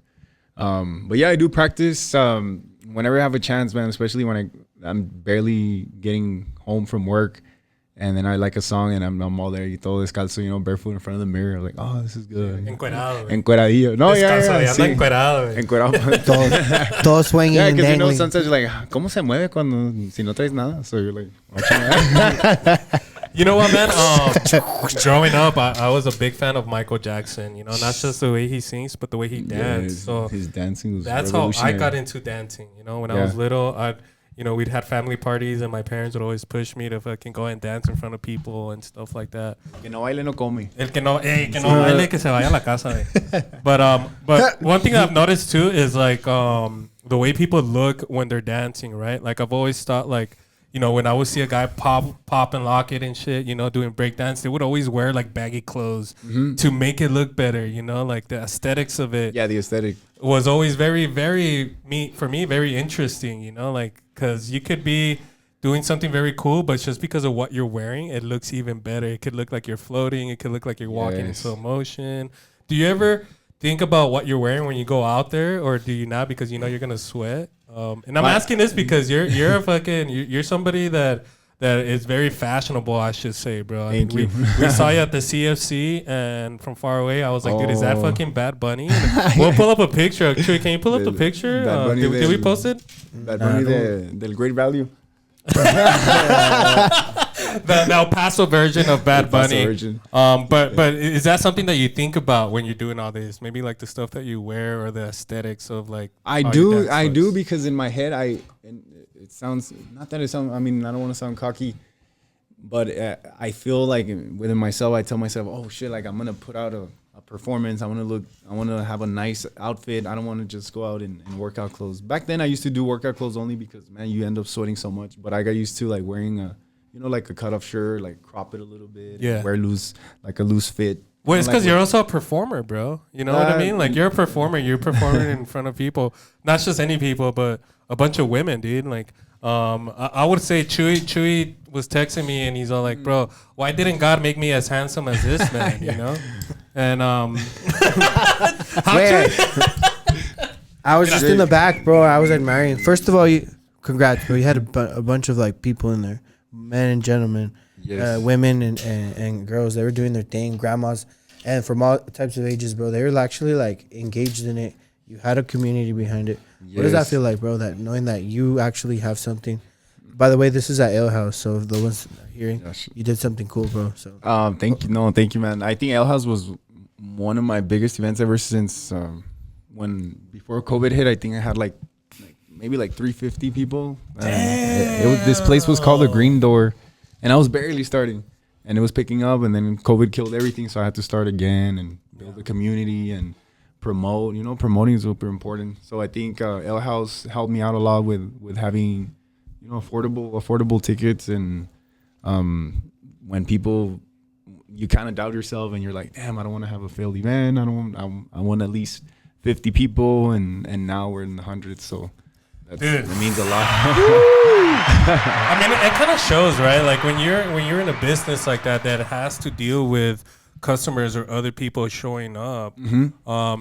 But yeah, I do practice whenever I have a chance, man. Especially when I'm barely getting home from work, and then I like a song, and I'm all there. You todo descalzo, you know, barefoot in front of the mirror. Like, oh, this is good. Encuerado. Encueradillo. No, Descalzo, yeah. anda encuerado. Encuerado. Todo swinging Yeah, and because you know, dangling. sometimes you're like, ¿cómo se mueve cuando si no traes nada? So you're like, watching that. You know what, man? Growing up, I was a big fan of Michael Jackson. You know, not just the way he sings, but the way he danced. So his dancing was that's how I got into dancing. You know, when I was little, we'd had family parties, and my parents would always push me to fucking go and dance in front of people and stuff like that. Que no baile no come. El que no baile que se vaya a la casa. But one thing I've noticed too is like the way people look when they're dancing, right? Like I've always thought, like, you know, when I would see a guy pop and lock it and shit, you know, doing breakdance, they would always wear like baggy clothes to make it look better, you know, like the aesthetics of it. Yeah, the aesthetic Was always very, very, very interesting, you know, like, because you could be doing something very cool, but just because of what you're wearing, it looks even better. It could look like you're floating. It could look like you're walking in slow motion. Do you ever think about what you're wearing when you go out there, or do you not, because you know you're going to sweat? And I'm asking this because you're a fucking, you're somebody that is very fashionable, I should say, bro. Thank you. We saw you at the CFC, and from far away, I was like, dude, is that fucking Bad Bunny? We'll pull up a picture. Actually, can you pull up the picture? Did we post it? Bad Bunny del Great Value. The El Paso version of Bad Bunny. Version. But is that something that you think about when you're doing all this? Maybe like the stuff that you wear, or the aesthetics of like. I do because in my head it sounds, not that it sounds, I mean, I don't want to sound cocky, but I feel like within myself, I tell myself, oh shit, like I'm gonna put out a performance. I want to have a nice outfit. I don't want to just go out in workout clothes. Back then I used to do workout clothes only because, man, you end up sweating so much. But I got used to like wearing like a cut-off shirt, like crop it a little bit. Yeah. Wear a loose fit. Well, it's because you're also a performer, bro. You know what I mean? Like, you're a performer. You're performing in front of people. Not just any people, but a bunch of women, dude. Like, I would say Chewy was texting me, and he's all like, bro, why didn't God make me as handsome as this man, you know? And, I was just in the back, bro. I was admiring. First of all, congrats, bro. You had a bunch of like people in there, men and gentlemen. Yes. Women and girls. They were doing their thing, grandmas, and from all types of ages, bro. They were actually like engaged in it. You had a community behind it. Yes. What does that feel like, bro? That knowing that you actually have something. By the way, this is at Ale House, so if the ones hearing, you did something cool, bro. So thank you. No, thank you, man. I think Ale House was one of my biggest events ever since before COVID hit. I think I had like maybe like 350 people. This place was called the Green Door. And I was barely starting, and it was picking up, and then COVID killed everything, so I had to start again and build a community and promote. You know, promoting is super important. So I think Ale House helped me out a lot with having, you know, affordable tickets. And when people, you kind of doubt yourself, and you're like, damn, I don't want to have a failed event. I want at least 50 people, and now we're in the hundreds. So. It means a lot. I mean, it kind of shows, right? Like when you're in a business like that has to deal with customers or other people showing up.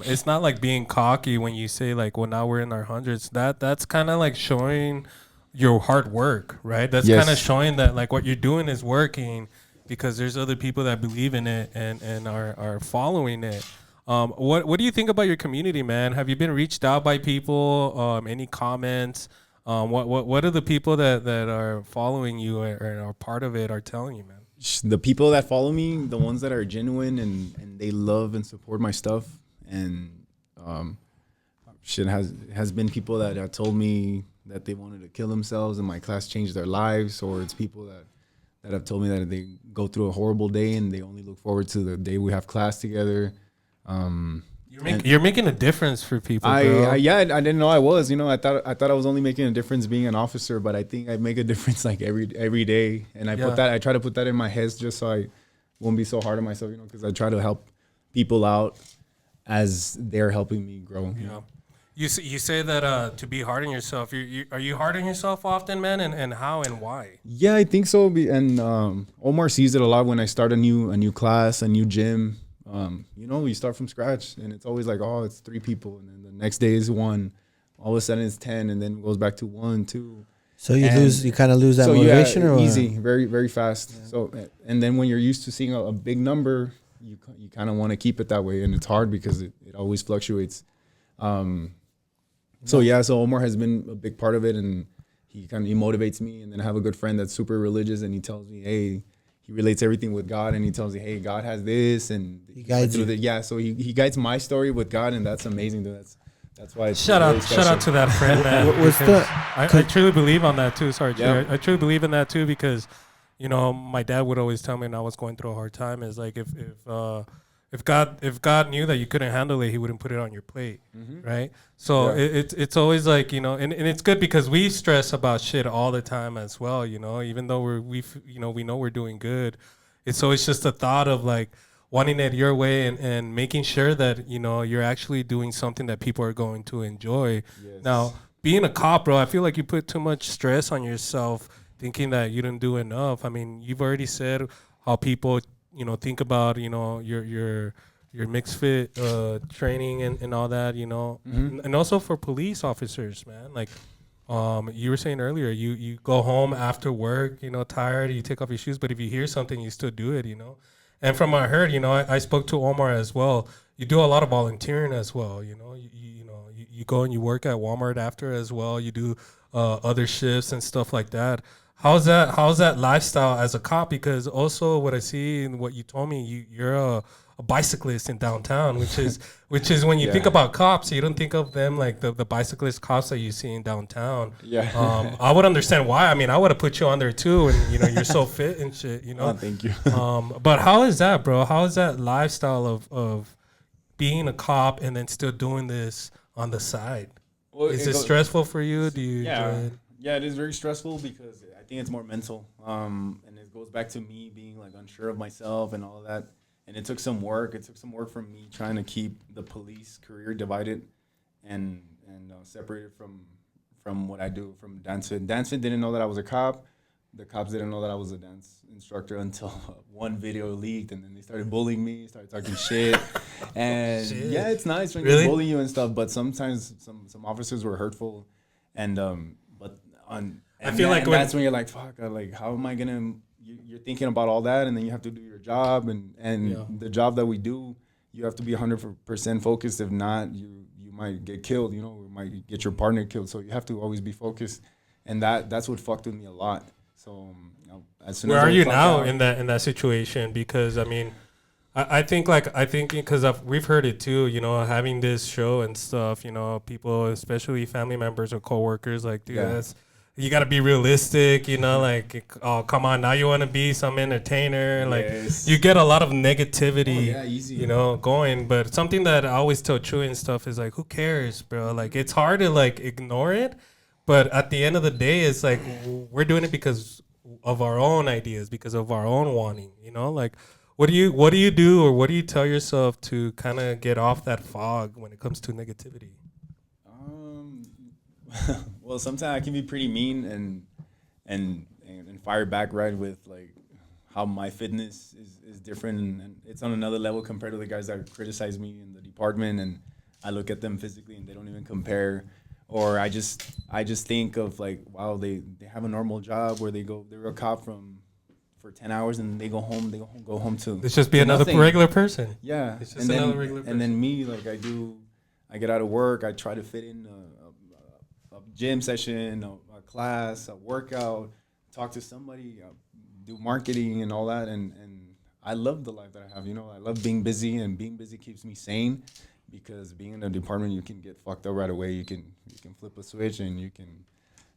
It's not like being cocky when you say like, well, now we're in our hundreds. That's kind of like showing your hard work, right? That's kind of showing that like what you're doing is working because there's other people that believe in it and are following it. What do you think about your community, man? Have you been reached out by people? Any comments? What are the people that are following you or are part of it are telling you, man? The people that follow me, the ones that are genuine and they love and support my stuff, and has been people that have told me that they wanted to kill themselves in my class changed their lives, or it's people that have told me that they go through a horrible day and they only look forward to the day we have class together. You're making a difference for people, bro. I didn't know I was. I thought I was only making a difference being an officer, but I think I make a difference like every day. And I try to put that in my head just so I won't be so hard on myself, because I try to help people out as they're helping me grow. Yeah. You say that to be hard on yourself. Are you hard on yourself often, man? And how and why? Yeah, I think so. And Omar sees it a lot when I start a new class, a new gym. You start from scratch, and it's always like, oh, it's 3 people, and then the next day is 1. All of a sudden it's 10, and then it goes back to 1, 2. So you kind of lose that motivation, or easy, very, very fast. Yeah. So, and then when you're used to seeing a big number, you kind of want to keep it that way, and it's hard because it always fluctuates. So Omar has been a big part of it, and he motivates me. And then I have a good friend that's super religious, and he tells me, hey, he relates everything with God, and he tells me, hey, God has this, and he guides you. Yeah, so he guides my story with God, and that's amazing. That's why it's shout out to that friend, man. I truly believe on that too. Sorry, yeah. I truly believe in that too, because my dad would always tell me when I was going through a hard time is like if God knew that you couldn't handle it, he wouldn't put it on your plate, right? So it's always like, and it's good because we stress about shit all the time as well, even though we know we're doing good. It's always just a thought of like wanting it your way and making sure that, you're actually doing something that people are going to enjoy. Yes. Now, being a cop, bro, I feel like you put too much stress on yourself thinking that you didn't do enough. I mean, you've already said how people think about, your MixxedFit training and all that, and also for police officers, man. Like, you were saying earlier, you go home after work, tired, you take off your shoes, but if you hear something, you still do it, And from what I heard, I spoke to Omar as well. You do a lot of volunteering as well, you go and you work at Walmart after as well. You do other shifts and stuff like that. How's that lifestyle as a cop? Because also what I see and what you told me, you're a bicyclist in downtown, which is when you think about cops, you don't think of them like the bicyclist cops that you see in downtown. Yeah. I would understand why. I mean, I would have put you on there too, and you're so fit and shit. Oh, thank you. But how is that, bro? How is that lifestyle of being a cop and then still doing this on the side? Well, is it stressful for you? Do you? Yeah, it is very stressful because I think it's more mental. And it goes back to me being like unsure of myself and all of that. And it took some work. It took some work from me trying to keep the police career divided and separated from what I do from DanceFit. DanceFit didn't know that I was a cop. The cops didn't know that I was a dance instructor until one video leaked, and then they started bullying me, started talking shit. And yeah, it's nice when they bully you and stuff, but sometimes some officers were hurtful. And I feel like that's when you're like, fuck, how am I gonna? You're thinking about all that, and then you have to do your job, and the job that we do, you have to be 100% focused. If not, you might get killed. You might get your partner killed. So you have to always be focused, and that's what fucked with me a lot. So as soon where as are you now in that situation? Because I mean, I think because we've heard it too. Having this show and stuff. People, especially family members or coworkers, like, dude, that's. You got to be realistic, like, oh, come on, now you want to be some entertainer. Like, you get a lot of negativity, easy. Going. But something that I always tell Chewy and stuff is, like, who cares, bro? Like, it's hard to, like, ignore it. But at the end of the day, it's like, we're doing it because of our own ideas, because of our own wanting, Like, what do you do or what do you tell yourself to kind of get off that fog when it comes to negativity? Well, sometimes I can be pretty mean and fire back right with like how my fitness is different and it's on another level compared to the guys that criticize me in the department, and I look at them physically and they don't even compare. Or I just think of like, wow, they have a normal job where they're a cop for 10 hours and they go home too. It's just be another regular person. Yeah. It's just another regular person. And then me, like I get out of work, I try to fit in a gym session, a class, a workout, talk to somebody, do marketing and all that. And I love the life that I have. I love being busy, and being busy keeps me sane, because being in a department, you can get fucked up right away. You can flip a switch and you can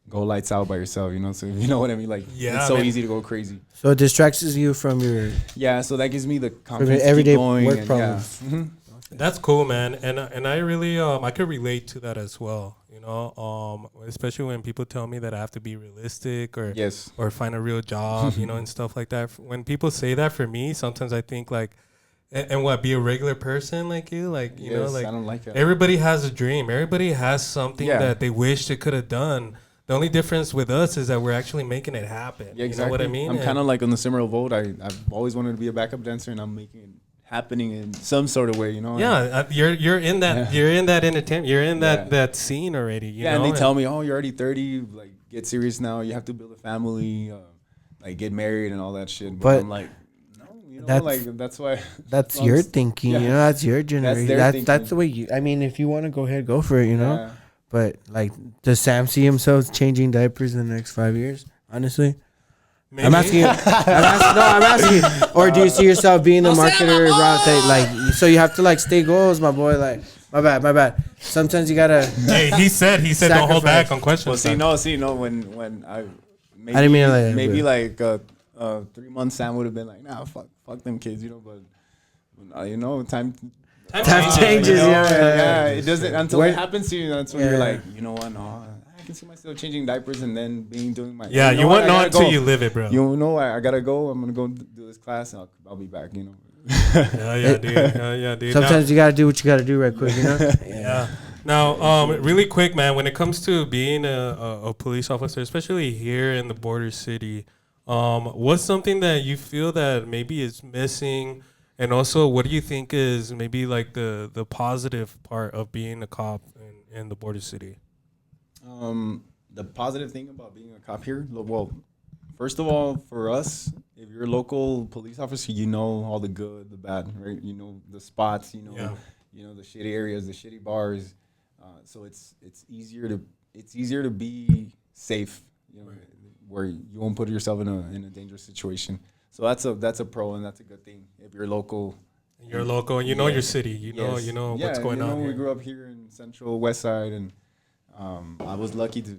go lights out by yourself, you know. So you know what I mean. Like, Yeah, it's so man. easy to go crazy. So it distracts you from your Yeah, so that gives me the confidence everyday to keep going. work and, problems. Yeah. That's cool, man, and I really I could relate to that as well. You know, especially when people tell me that I have to be realistic or Yes. or find a real job, you know, and stuff like that. When people say that, for me, sometimes I think like, and what, be a regular person like you, like you know, Yes, like I don't like that. everybody has a dream, everybody has something Yeah. that they wish they could have done. The only difference with us is that we're actually making it happen. Yeah, exactly. You know what I mean? I'm And- kind of like on the similar boat. I've always wanted to be a backup dancer, and I'm making it happening in some sort of way, you know. yeah, you're in that you're in that entertainment, you're in that Yeah. that scene already. You Yeah, know? and they tell me, oh, you're already 30. Like, get serious now. You have to build a family, like get married and all that shit. But I'm like, no, you know, that's- like that's why. that's I'm your s- thinking, yeah. you know. That's your generation. their That's thinking. the way you. I mean, if you want to go ahead, go for it, you know. Yeah. But like, does Sam see himself changing diapers in the next 5 years? Honestly, Maybe. I'm asking. I'm asking. Or do you see yourself being a marketer around that? Like, so you have to like stay goals, my boy. Like, my bad. Sometimes you gotta. Hey, he said don't hold back Sacrifice. on questions. Well, son. when I maybe, didn't mean it like that, maybe but- like 3 months Sam would have been like, nah, fuck them kids, you know. But you know, time Time changes, you know, yeah. It doesn't until When- it happens to you. That's when Yeah. you're like, you know what? No, I can see myself changing diapers and then doing my. Yeah, know you what, won't I know gotta until go. you live it, bro. You know, I gotta go. I'm gonna go do this class. And I'll be back. You know. yeah, dude. Yeah, dude. Sometimes you gotta do what you gotta do right quick, you know. Yeah. Now, really quick, man. When it comes to being a police officer, especially here in the border city, what's something that you feel that maybe is missing, and also what do you think is maybe like the positive part of being a cop in the border city? The positive thing about being a cop here, well, first of all, for us, if you're a local police officer, you know all the good, the bad, right? You know the spots, you know the shitty areas, the shitty bars. So it's easier to be safe, you know, where you won't put yourself in a dangerous situation. So that's a pro, and that's a good thing if you're local. You're local, and you know your city. You Yes. know what's going on We here. grew up here in Central West Side, and I was lucky to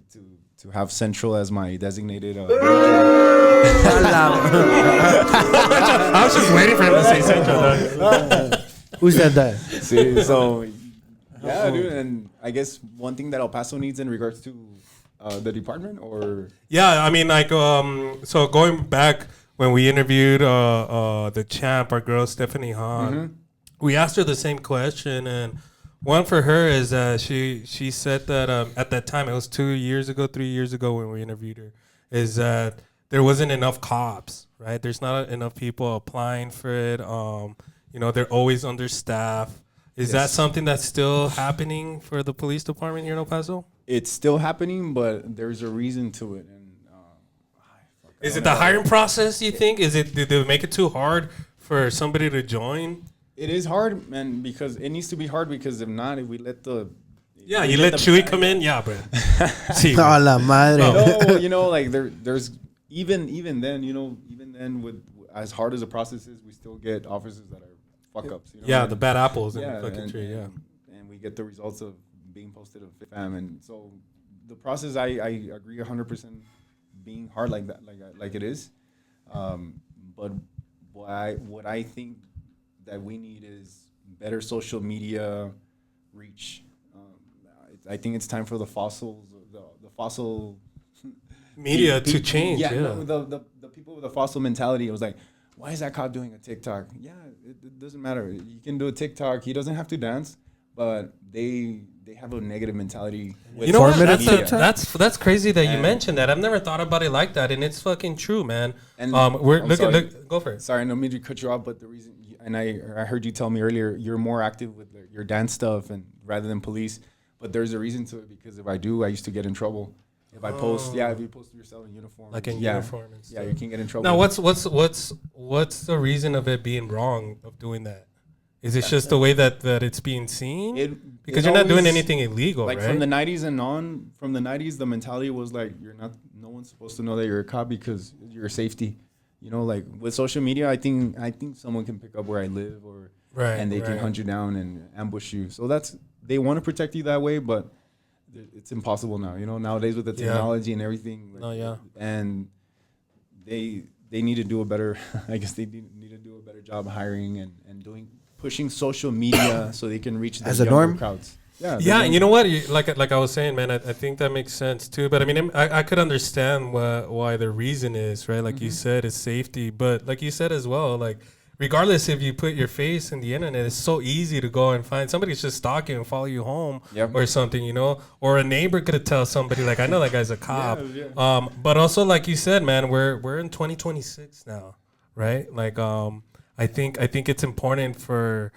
have Central as my designated. I was just waiting for him to say Central. Dog. Who said that? See, so yeah, dude, and I guess one thing that El Paso needs in regards to the department, or Yeah, I mean, like, so going back when we interviewed the champ, our girl Stephanie Hahn, we asked her the same question, and one for her is that she said that at that time, it was 3 years ago when we interviewed her, is that there wasn't enough cops, right? There's not enough people applying for it. You know, they're always understaffed. Is that something that's still happening for the police department here in El Paso? it's still happening, but there's a reason to it, and Is it the hiring process, you think? Did they make it too hard for somebody to join? it is hard, man, because it needs to be hard, because if not, if we let the Yeah, you let Chewy come in? Yeah, bro. See, bro. A la madre. no, you know, like there's even then with as hard as the process is, we still get officers that are fuck ups. You know? Yeah, And- the bad apples in yeah, the fucking and, tree, yeah. and we get the results of being posted of FAM, and so the process, I agree 100% being hard like that, like it is, but what I think that we need is better social media reach. I think it's time for the fossil Media to change, yeah. no, the people with the fossil mentality, it was like, why is that cop doing a TikTok? Yeah, it doesn't matter. You can do a TikTok. He doesn't have to dance, but they have a negative mentality. With You know what? Formative That's crazy that you And- mentioned that. I've never thought about it like that, and it's fucking true, man. And We're I'm sorry. go for it. Sorry, I don't mean to cut you off, but the reason, and I heard you tell me earlier, you're more active with your dance stuff and rather than police. But there's a reason to it, because if I do, I used to get in trouble. If I post, if you post yourself in uniform, Like in yeah, uniform and stuff. yeah, you can get in trouble. Now, what's the reason of it being wrong of doing that? Is it just the way that it's being seen? Because you're not doing always- anything illegal, like right? from the 90s and on. From the 90s, the mentality was like, no one's supposed to know that you're a cop because you're safety. You know, like with social media, I think someone can pick up where I live, and they can hunt you down and ambush you. So they want to protect you that way, but it's impossible now. You know, nowadays with the technology and everything. Like, Oh yeah. And they need to do a better. I guess they need to do a better job hiring and pushing social media so they can reach the As a younger norm? crowds. Yeah, and you know what? Like I was saying, man, I think that makes sense too. But I mean, I could understand why the reason is, right? Like you said, it's safety. But like you said as well, like regardless if you put your face in the internet, it's so easy to go and find somebody's just stalking and follow you home or something, you know? Or a neighbor could tell somebody like, I know that guy's a cop. But also like you said, man, we're in 2026 now, right? Like I think it's important for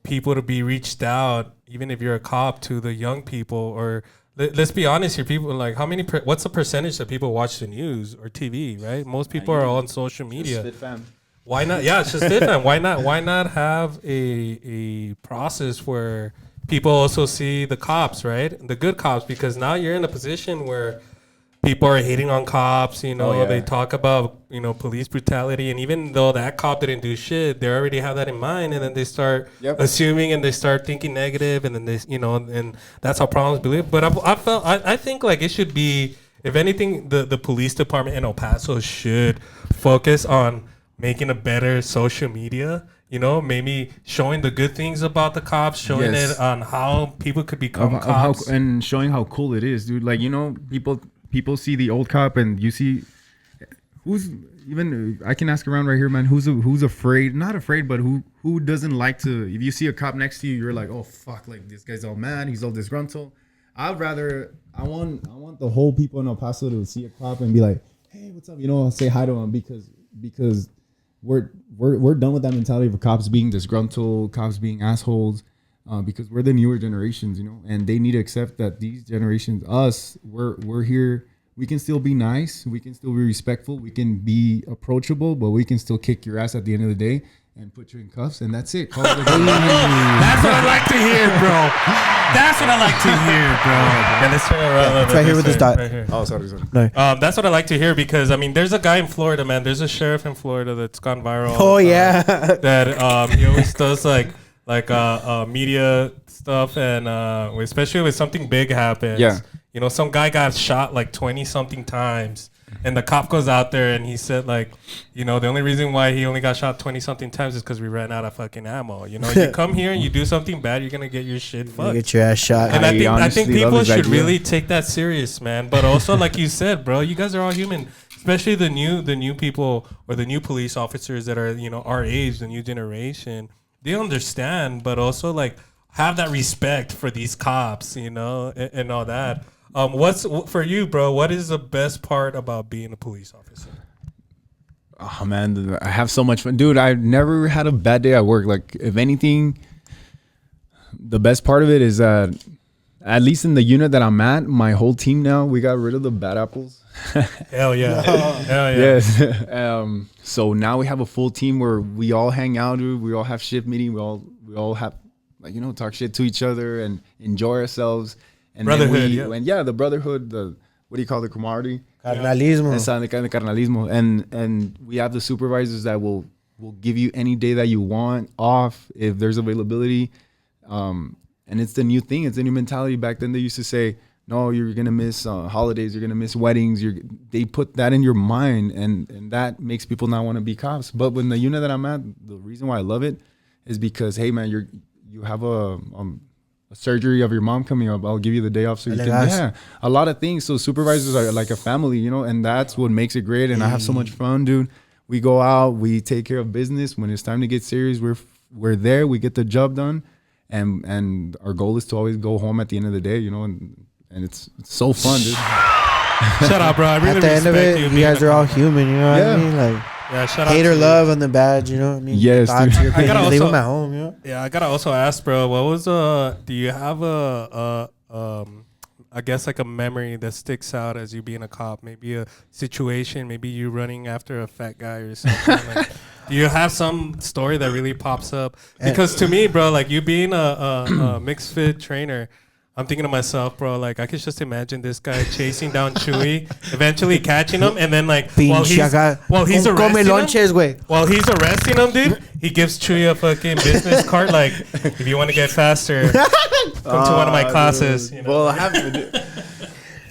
people to be reached out, even if you're a cop, to the young people. Or let's be honest here, people like what's the percentage that people watch the news or TV, right? Most people are on social media. Why not? Yeah, it's just different. Why not have a process where people also see the cops, right? The good cops, because now you're in a position where people are hating on cops, you know, they talk about, you know, police brutality, and even though that cop didn't do shit, they already have that in mind, and then they start assuming and they start thinking negative, and then they, you know, and that's how problems believe. But I think like it should be, if anything, the police department in El Paso should focus on making a better social media, you know, maybe showing the good things about the cops, showing it on how people could become cops. And showing how cool it is, dude. Like, you know, people see the old cop, and you see I can ask around right here, man, who's afraid, not afraid, but who doesn't like to, if you see a cop next to you, you're like, oh fuck, like this guy's all mad, he's all disgruntled. I want the whole people in El Paso to see a cop and be like, hey, what's up, you know, say hi to him, because we're done with that mentality of cops being disgruntled, cops being assholes, because we're the newer generations, you know, and they need to accept that these generations, we're here. We can still be nice, we can still be respectful, we can be approachable, but we can still kick your ass at the end of the day and put you in cuffs, and that's it. That's what I like to hear, bro. That's what I like to hear, bro. And let's turn around. It's right here with this dot. Right here. Oh, sorry. No. That's what I like to hear, because I mean, there's a guy in Florida, man. There's a sheriff in Florida that's gone viral. Oh yeah. That he always does like media stuff, and especially when something big happens. Yeah. You know, some guy got shot like 20 something times, and the cop goes out there and he said, like, you know, the only reason why he only got shot 20 something times is because we ran out of fucking ammo. You know, you come here and you do something bad, you're gonna get your shit fucked. Get your ass shot. And I think people should really take that serious, man. But also, like you said, bro, you guys are all human. Especially the new people or the new police officers that are, you know, our age, the new generation. They understand, but also like have that respect for these cops, you know, and all that. What's for you, bro? What is the best part about being a police officer? Oh man, I have so much fun, dude. I've never had a bad day at work. Like, if anything, the best part of it is that at least in the unit that I'm at, my whole team now, we got rid of the bad apples. Hell yeah. Hell yeah. Yes. So now we have a full team where we all hang out, dude. We all have shift meeting. We all have, like, you know, talk shit to each other and enjoy ourselves. And brotherhood, the brotherhood, what do you call the camaraderie? Carnalismo. Carnalismo. And we have the supervisors that will give you any day that you want off if there's availability. And it's the new thing. It's the new mentality. Back then they used to say, no, you're going to miss holidays. You're going to miss weddings. They put that in your mind, and that makes people not want to be cops. But when the unit that I'm at, the reason why I love it is because, hey, man, you have a surgery of your mom coming up. I'll give you the day off so you can, a lot of things. So supervisors are like a family, you know, and that's what makes it great. And I have so much fun, dude. We go out, we take care of business. When it's time to get serious, we're there, we get the job done. And our goal is to always go home at the end of the day, you know, and it's so fun, dude. Shut up, bro. I really at the end of it, you guys are all human, you know what I mean? Like, yeah, shout hate out or love on the badge, you know what I mean? Yes, thoughts, dude. your opinions, also- leave them at home, you know? Yeah, I gotta also ask, bro. What was do you have I guess like a memory that sticks out as you being a cop? Maybe a situation, maybe you running after a fat guy or something. Like, do you have some story that really pops up? Because to me, bro, like you being a MixxedFit trainer, I'm thinking to myself, bro, like I could just imagine this guy chasing down Chewy, eventually catching him, and then like while he's arresting him, dude, he gives Chewy a fucking business card, like, if you want to get faster, Come to one of my classes. You know? Well, I have.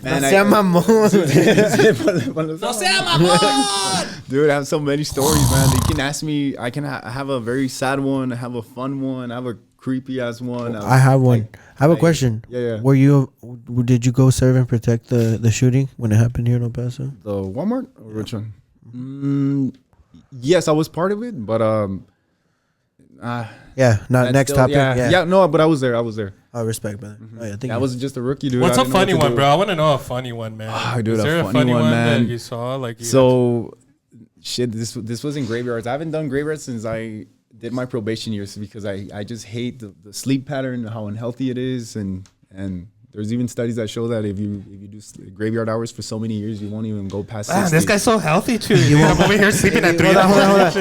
No sea mamón. No sea mamón! Dude, I have so many stories, man. You can ask me. I can have a very sad one. I have a fun one. I have a creepy ass one. I have one. I have a question. Yeah. Did you go serve and protect the shooting when it happened here in El Paso? The Walmart or which one? Yes, I was part of it, but yeah. Not next still, topic. Yeah. No, but I was there. I respect, brother. Oh, yeah, I was just a rookie, dude. What's I a didn't know funny what to one, do. bro? I want to know a funny one, man. Dude, Is there a funny one, man. that you saw? Like, So, shit, this was in graveyards. I haven't done graveyards since I did my probation years because I just hate the sleep pattern, how unhealthy it is, and there's even studies that show that if you do graveyard hours for so many years, you won't even go past 60. this guy's so healthy too. I'm over here sleeping at 3. Hold on.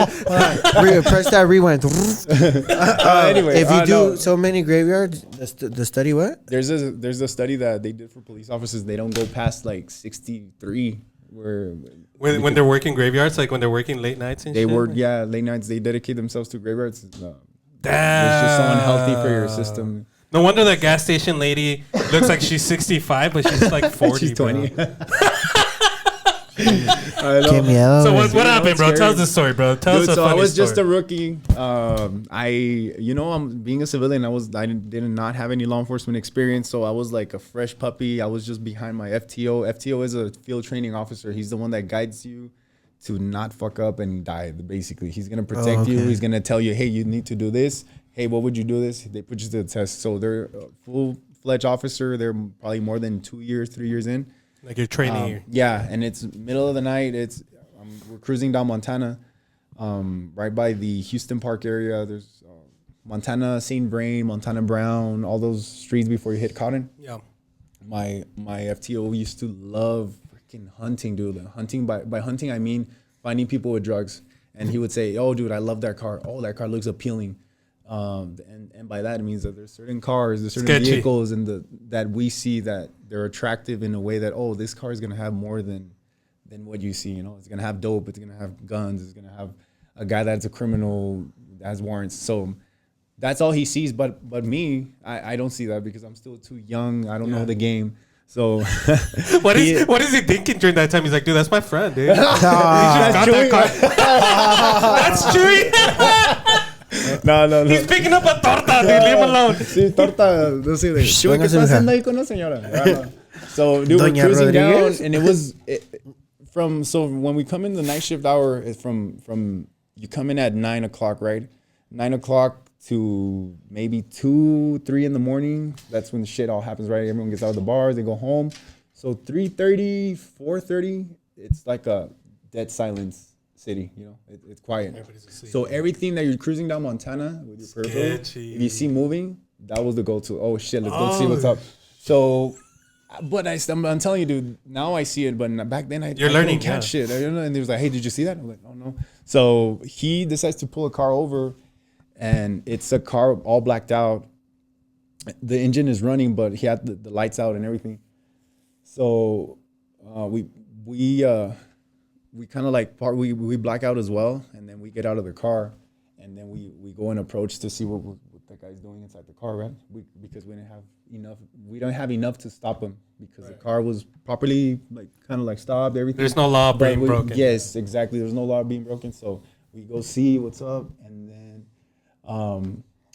Press that rewind. Anyway, if you do so many graveyards, the study what? There's a study that they did for police officers. They don't go past like 63. When they're working graveyards, like when they're working late nights and they shit? work, late nights. They dedicate themselves to graveyards. It's just Damn. so unhealthy for your system. No wonder that gas station lady looks like she's 65, but she's like 40. She's 20. Bro. Qué miedo. So güey. what happened, bro? scary. Tell us the story, bro. Tell us a So funny I was story. just a rookie. I'm being a civilian. I did not have any law enforcement experience, so I was like a fresh puppy. I was just behind my FTO. FTO is a field training officer. He's the one that guides you to not fuck up and die. Basically, he's gonna protect you. He's gonna tell you, hey, you need to do this. Hey, what would you do this? They put you to the test. So they're a full-fledged officer. They're probably more than 2 years, 3 years in. Like you're training. Yeah, and it's middle of the night. We're cruising down Montana, right by the Houston Park area. There's Montana, St. Vrain, Montana Brown, all those streets before you hit Cotton. Yeah. My FTO used to love freaking hunting, dude. Hunting by hunting I mean finding people with drugs. And he would say, "Oh, dude, I love that car. Oh, that car looks appealing." And by that it means that there's certain cars, there's certain Sketchy. vehicles that we see that they're attractive in a way that, oh, this car is gonna have more than what you see. You know, it's gonna have dope, it's gonna have guns, it's gonna have a guy that's a criminal that has warrants. So that's all he sees. But me, I don't see that because I'm still too young. I don't know the game. So What is he thinking during that time? He's like, dude, that's my friend, dude. That's Chewy. No. He's picking up a torta, dude. Leave him alone. Sí, torta. No sé de. ¿Qué está haciendo ahí con la señora? So, dude, we're Doña cruising Rodriguez? down, and it was so when we come in the night shift hour, it's from you come in at 9 o'clock, right? 9 o'clock to maybe 2, 3 in the morning. That's when the shit all happens, right? Everyone gets out of the bars, they go home. So 3:30, 4:30, it's like a dead silence city, you know, it's quiet. So everything that you're cruising down Montana with your peripheral, if you see moving, that was the go-to. Oh shit, let's go see what's up. So, but I'm telling you, dude, now I see it, but back then I learning, couldn't catch shit. And he was like, hey, did you see that? I'm like, oh no. So he decides to pull a car over, and it's a car all blacked out. The engine is running, but he had the lights out and everything. So we kind of like we black out as well, and then we get out of the car, and then we go and approach to see what the guy's doing inside the car, right? Because we don't have enough to stop him because the car was properly like kind of like stopped, everything. There's no law being broken. Yes, exactly. There's no law being broken. So we go see what's up, and then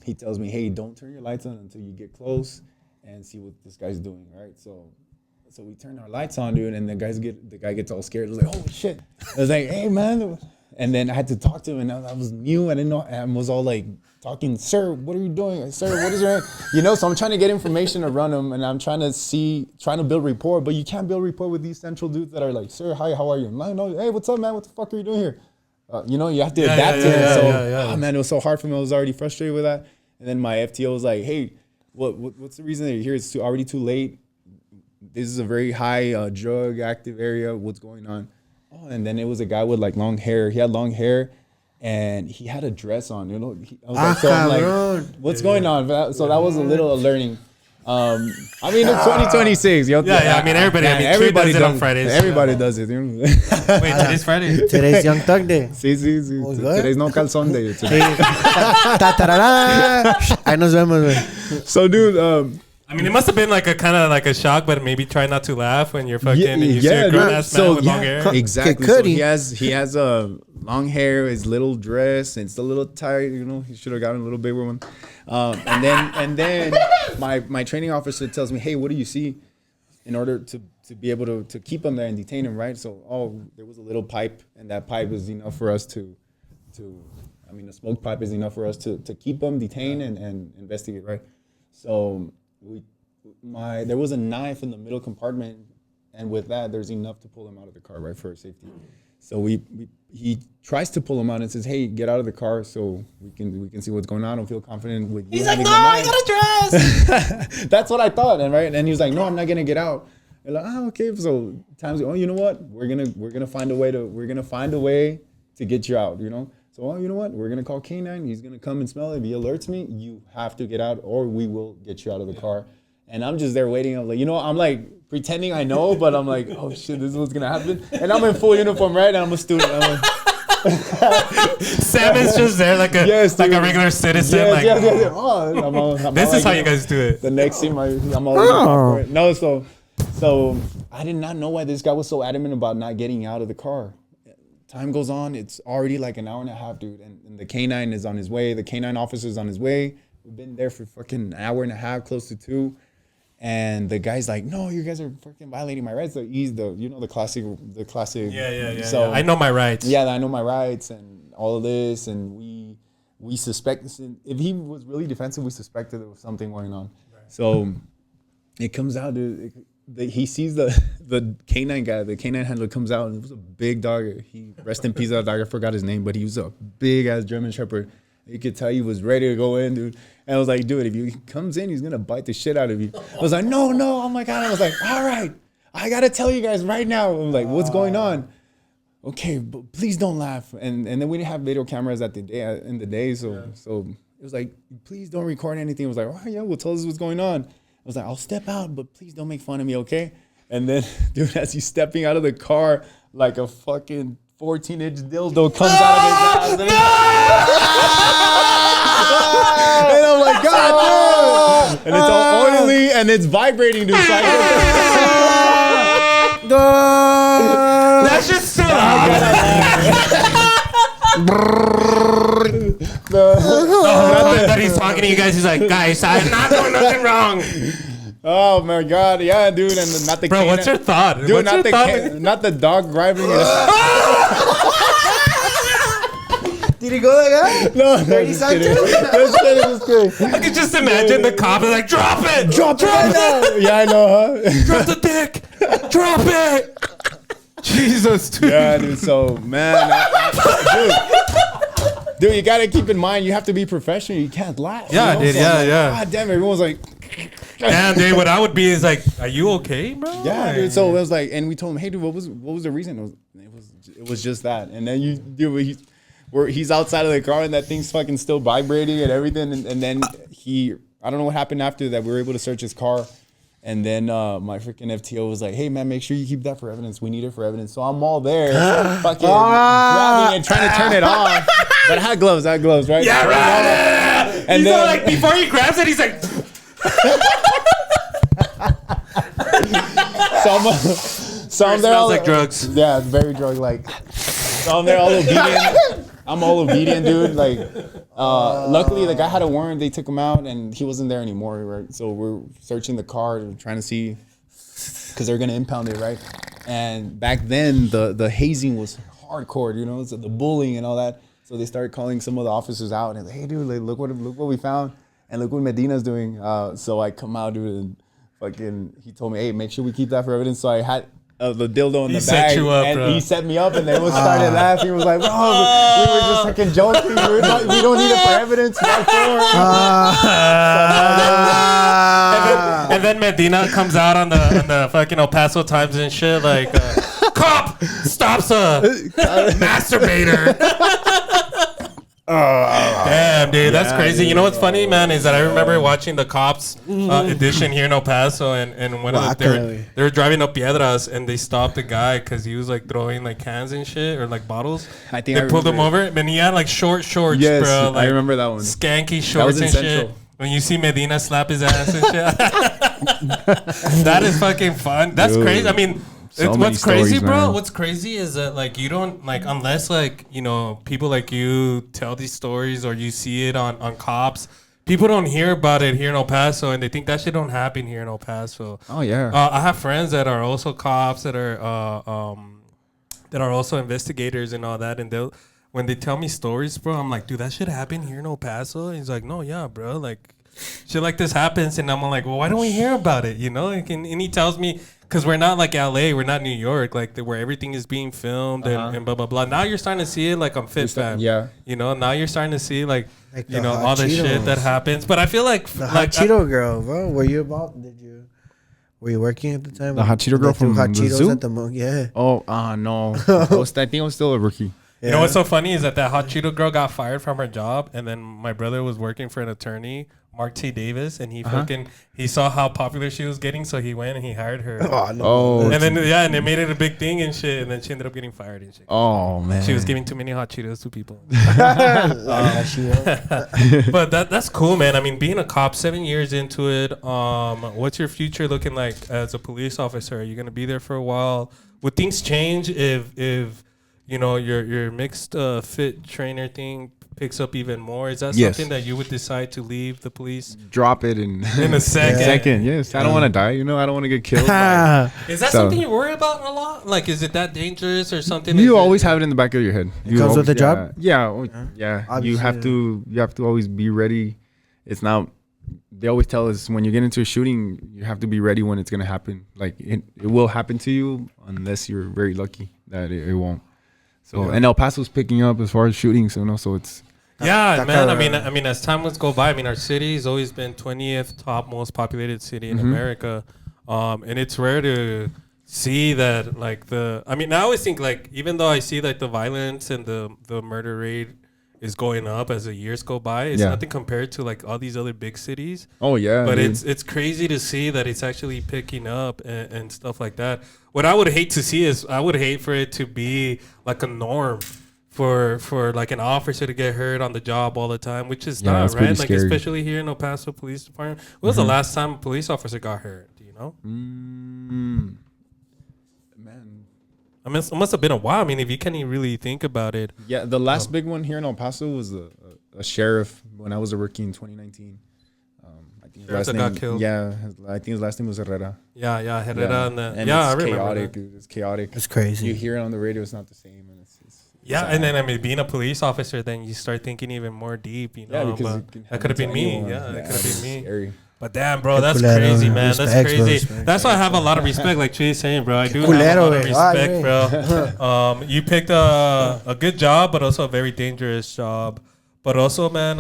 he tells me, hey, don't turn your lights on until you get close and see what this guy's doing, right? So we turn our lights on, dude, and the guy gets all scared. I was like, oh shit. I was like, hey man. And then I had to talk to him, and I was new. I didn't know. I was all like talking, sir, what are you doing? Sir, what is your name? You know, so I'm trying to get information to run him, and I'm trying to build rapport, but you can't build rapport with these central dudes that are like, sir, hi, how are you? I'm like, hey, what's up, man? What the fuck are you doing here? You know, you have to adapt to it. So, man, it was so hard for me. I was already frustrated with that. And then my FTO was like, hey, what's the reason that you're here? It's already too late. This is a very high drug active area. What's going on? Oh, and then it was a guy with like long hair. He had long hair, and he had a dress on. You know, I'm like, what's going on? So that was a little alerting. I mean, it's 2026. Yo, I mean, everybody does it on Fridays. Everybody does it. You know? Wait, today's Friday. Today's Young Thug Day. Sí. Today's no calzón day. Ahí nos vemos, güey. So, dude, I mean, it must have been like a kind of like a shock, but maybe try not to laugh when you're fucking and you see a grown ass man with long hair. Exactly. Could So he? he has a long hair, his little dress, and it's a little tight. You know, he should have gotten a little bigger one. And then my training officer tells me, "Hey, what do you see?" In order to be able to keep him there and detain him, right? So, there was a little pipe, and that pipe was enough for us to I mean, the smoke pipe is enough for us to keep him detained and investigate, right? So there was a knife in the middle compartment, and with that, there's enough to pull him out of the car, right, for safety. So he tries to pull him out and says, "Hey, get out of the car so we can see what's going on. I don't feel confident with you." He's like, "No, I got a dress." That's what I thought, and he was like, "No, I'm not gonna get out." And like, okay. So times, you know what? We're gonna find a way to get you out. You know. So, you know what? We're gonna call K9. He's gonna come and smell it. If he alerts me, you have to get out, or we will get you out of the car. And I'm just there waiting. I'm like, I'm like pretending I know, but I'm like, oh shit, this is what's gonna happen. And I'm in full uniform, right? And I'm a student. Sam is just there like a regular citizen. Yes. Oh, this is how you guys do it. The next scene, I'm all no. So I did not know why this guy was so adamant about not getting out of the car. Time goes on. It's already like an hour and a half, dude. And the K9 is on his way. The K9 officer is on his way. We've been there for fucking an hour and a half, close to 2. And the guy's like, "No, you guys are fucking violating my rights." So he's the classic. Yeah. So I know my rights. Yeah, I know my rights and all of this. And we suspect, if he was really defensive, we suspected there was something going on. Right. So it comes out, dude. He sees the K9 guy, the K9 handler comes out, and it was a big dog. He rest in peace, that dog. I forgot his name, but he was a big ass German Shepherd. You could tell he was ready to go in, dude. And I was like, dude, if he comes in, he's gonna bite the shit out of you. I was like, no, oh my god. I was like, all right, I gotta tell you guys right now. I'm like, what's going on? Okay, but please don't laugh. And then we didn't have video cameras in the day, so it was like, please don't record anything. I was like, oh yeah, well, tell us what's going on. I was like, I'll step out, but please don't make fun of me, okay? And then, dude, as he's stepping out of the car, like a fucking 14-inch dildo comes out of his ass. And I'm like, God, dude. And it's all oily and it's vibrating, dude. That's just so that he's talking to you guys. He's like, "Guys, I'm not doing nothing wrong." Oh my god, yeah, dude, and not the bro. What's your thought? Dude, not the dog driving it. Did he go like that? No, just kidding. I could just imagine the cop is like, "Drop it, drop it." Yeah, I know, huh? Drop the dick, drop it. Jesus, dude. Yeah, dude. So, man, dude, you gotta keep in mind, you have to be professional. You can't laugh. Yeah, dude. So Yeah. God damn it, everyone's like. Damn, dude. What I would be is like, "Are you okay, bro?" Yeah, dude. So it was like, and we told him, "Hey, dude, what was the reason?" It was just that. And then he's outside of the car, and that thing's fucking still vibrating and everything. And then I don't know what happened after that. We were able to search his car. And then my freaking FTO was like, "Hey man, make sure you keep that for evidence. We need it for evidence." So I'm all there, fucking grabbing it, trying to turn it off. But I had gloves, right? Yeah, right. And then like before he grabs it, he's like, so I'm there. Smells like drugs. Yeah, it's very drug like. So I'm there all obedient. I'm all obedient, dude. Like, luckily the guy had a warrant. They took him out, and he wasn't there anymore, right? So we're searching the car, trying to see, because they're gonna impound it, right? And back then, the hazing was hardcore, you know, so the bullying and all that. So they started calling some of the officers out, and like, "Hey, dude, like, look what we found, and look what Medina's doing." So I come out, dude, and fucking, he told me, "Hey, make sure we keep that for evidence." So I had. The dildo in the bag, set you up, and bro. He set me up, and they started laughing. He was like, "Bro, we were just fucking joking. We don't need it for evidence." And then Medina comes out on the fucking El Paso Times and shit like, "Cop stops a masturbator." Damn, dude, that's crazy. Dude. You know what's funny, man, is that I remember watching the Cops edition here in El Paso, and one of they were driving up Piedras, and they stopped the guy because he was like throwing like cans and shit or like bottles. They pulled him over, and he had like short shorts, bro. Like, I remember that one. Skanky shorts and shit. When you see Medina slap his ass and shit. That is fucking fun. That's crazy. I mean, what's crazy, bro? Man. What's crazy is that like you don't like unless like you know people like you tell these stories or you see it on cops. People don't hear about it here in El Paso, and they think that shit don't happen here in El Paso. Oh yeah. I have friends that are also cops that are also investigators and all that, and they'll. When they tell me stories, bro, I'm like, dude, that shit happened here in El Paso. And he's like, no, yeah, bro, like, shit like this happens. And I'm like, well, why don't we hear about it, you know? And he tells me, because we're not like LA, we're not New York, like where everything is being filmed and blah, blah, blah. Now you're starting to see it like on FitFam. Yeah. You know, now you're starting to see like you know, all the shit that happens. But I feel like the hot Cheeto girl, bro. Were you working at the time? The hot Cheeto girl from hot the Cheetos zoo? At the yeah. Oh, no. I think I was still a rookie. You know what's so funny is that hot Cheeto girl got fired from her job, and then my brother was working for an attorney, Mark T. Davis, and he saw how popular she was getting, so he went and he hired her. Oh, no. Oh, and then and they made it a big thing and shit, and then she ended up getting fired and shit. Oh man, she was giving too many hot Cheetos to people. But that's cool, man. I mean, being a cop, 7 years into it, what's your future looking like as a police officer? Are you gonna be there for a while? Would things change if you know, your mixed fit trainer thing picks up even more? Is that something that you would decide to leave the police? Drop it in a second. Yes. I don't want to die. You know, I don't want to get killed. Is that something you worry about a lot? Like, is it that dangerous or something? You always have it in the back of your head. It comes with the job? Yeah. You have to always be ready. It's not. They always tell us when you get into a shooting, you have to be ready when it's going to happen. Like, it will happen to you unless you're very lucky that it won't. So and El Paso's picking up as far as shooting, so it's man. I mean, as time goes by, I mean, our city has always been 20th top most populated city in America, and it's rare to see that. Like I mean, I always think like even though I see like the violence and the murder rate is going up as the years go by, it's nothing compared to like all these other big cities. Oh yeah, but it's crazy to see that it's actually picking up and stuff like that. What I would hate to see is I would hate for it to be like a norm for like an officer to get hurt on the job all the time, which is not right. Like scary. Especially here in El Paso Police Department. When was the last time a police officer got hurt? Do you know? Man, I mean, it must have been a while. I mean, if you can't even really think about it. Yeah, the last big one here in El Paso was a sheriff when I was a rookie in 2019. I think his last name got killed. Yeah, I think his last name was Herrera. Yeah, Herrera. And I remember chaotic. It's chaotic. It's crazy. You hear it on the radio, it's not the same. And it's and then I mean, being a police officer, then you start thinking even more deep. You know, because that could have been me. Yeah, that could have been me. Scary. But damn, bro, that's crazy, man. That's crazy. That's why I have a lot of respect, like Trey's saying, bro. I do have a lot of respect, bro. You picked a good job, but also a very dangerous job. But also, man,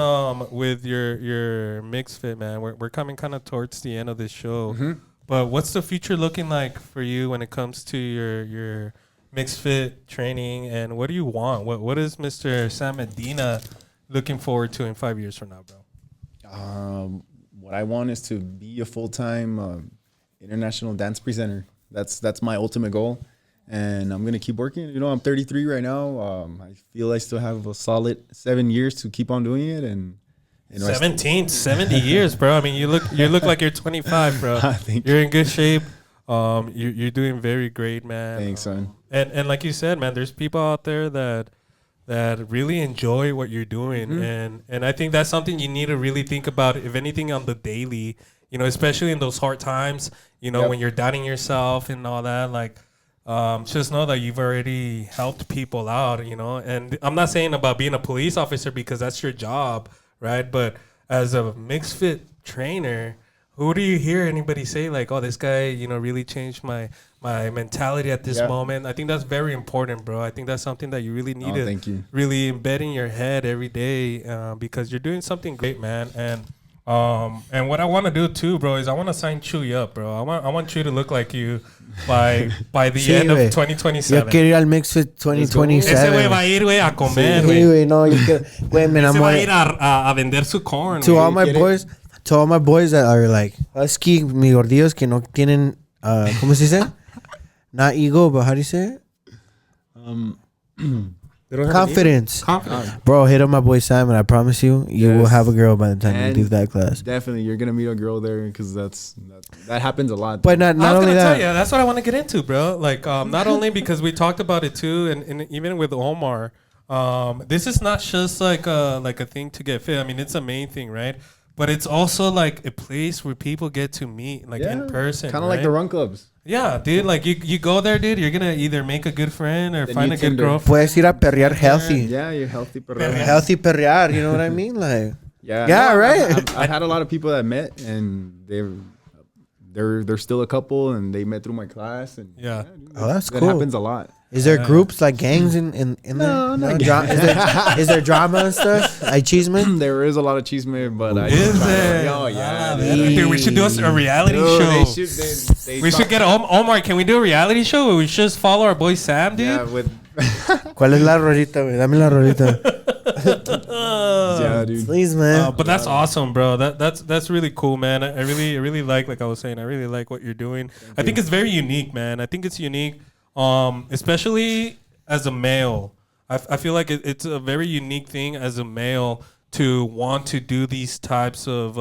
with your MixxedFit, man, we're coming kind of towards the end of this show. But what's the future looking like for you when it comes to your MixxedFit training, and what do you want? What is Mr. Sam Medina looking forward to in 5 years from now, bro? What I want is to be a full-time international dance presenter. That's my ultimate goal, and I'm gonna keep working. You know, I'm 33 right now. I feel I still have a solid 7 years to keep on doing it. And 70 years, bro. I mean, you look like you're 25, bro. You're in good shape. You're doing very great, man. Thanks, son. And like you said, man, there's people out there that really enjoy what you're doing, and I think that's something you need to really think about, if anything, on the daily, you know, especially in those hard times, you know, when you're doubting yourself and all that, like, just know that you've already helped people out, you know. And I'm not saying about being a police officer because that's your job, right? But as a MixxedFit trainer, who do you hear anybody say like, oh, this guy, you know, really changed my mentality at this moment? I think that's very important, bro. I think that's something that you really need to really embed in your head every day, because you're doing something great, man. And what I want to do too, bro, is I want to sign Chewy up, bro. I want Chewy to look like you by the end of 2027. Yo quiero ir al MixxedFit 2027. Ese güey va a ir, güey, a comer, güey. Sí, güey, no, yo quiero. Güey, man, Ese va a ir a vender su corn, to all my boys. To all my boys that are like husky, mi gordillos que no tienen, ¿cómo se dice? Not ego, but how do you say it? They don't have Confidence. Confidence. Bro, hit up my boy Sam, and I promise you, you will Yes. have a girl by the time And you leave that class. Definitely, you're gonna meet a girl there because that happens a lot. But not I was only gonna that. tell you, that's what I want to get into, bro. Like, not only because we talked about it too, and even with Omar, this is not just like a thing to get fit. I mean, it's a main thing, right? But it's also like a place where people get to meet, like in person. Kind of like the run clubs. Yeah, dude. Like you go there, dude. You're gonna either make a good friend or Then find you a good Tinder. girlfriend. Puedes ir a perrear healthy. Yeah, you're healthy, pero Healthy perrear, you know what I mean? Like, yeah, Yeah, no, right. I've had a lot of people that met and they're still a couple and they met through my class and Yeah. oh, that's that cool. happens a lot. Is there groups like gangs in there? No, not Is there drama and stuff? Like chisme? There is a lot of chisme, but I Is don't try to- there? Oh yeah, Ah, dude. man. Dude, we should do a reality Dude, show. We should get Omar. Can we do a reality show where we just follow our boy Sam, dude? yeah with ¿Cuál es la rolita, güey? Dame la rolita. yeah, dude. Please, man. But that's awesome, bro. That's really cool, man. I really like I was saying, I really like what you're doing. I think it's very unique, man. I think it's unique, especially as a male. I feel like it's a very unique thing as a male to want to do these types of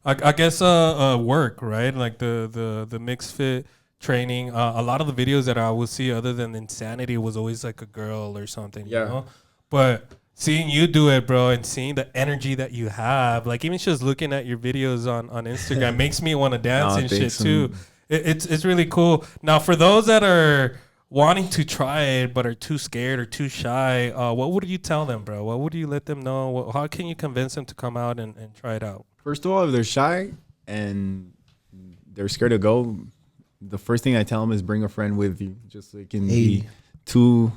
I guess work, right? Like the MixxedFit training. A lot of the videos that I would see other than Insanity was always like a girl or something, Yeah. you know? But seeing you do it, bro, and seeing the energy that you have, like even just looking at your videos on Instagram makes me want to dance and shit thanks, too. It's really cool. Now, for those that are wanting to try it but are too scared or too shy, what would you tell them, bro? What would you let them know? How can you convince them to come out and try it out? First of all, if they're shy and they're scared to go, the first thing I tell them is bring a friend with you, just so it can be two.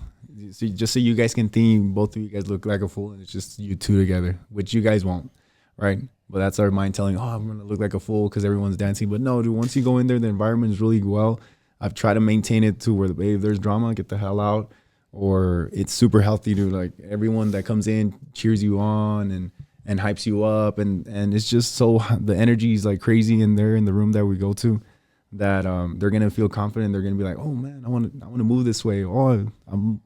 Just so you guys can think both of you guys look like a fool, and it's just you two together, which you guys won't, right? But that's our mind telling, oh, I'm gonna look like a fool because everyone's dancing. But no, dude, once you go in there, the environment is really well. I've tried to maintain it to where, hey, if there's drama, get the hell out, or it's super healthy, dude. Like everyone that comes in cheers you on and hypes you up, and it's just so the energy is like crazy in there in the room that we go to, that they're gonna feel confident. They're gonna be like, oh man, I want to move this way. Oh, I'm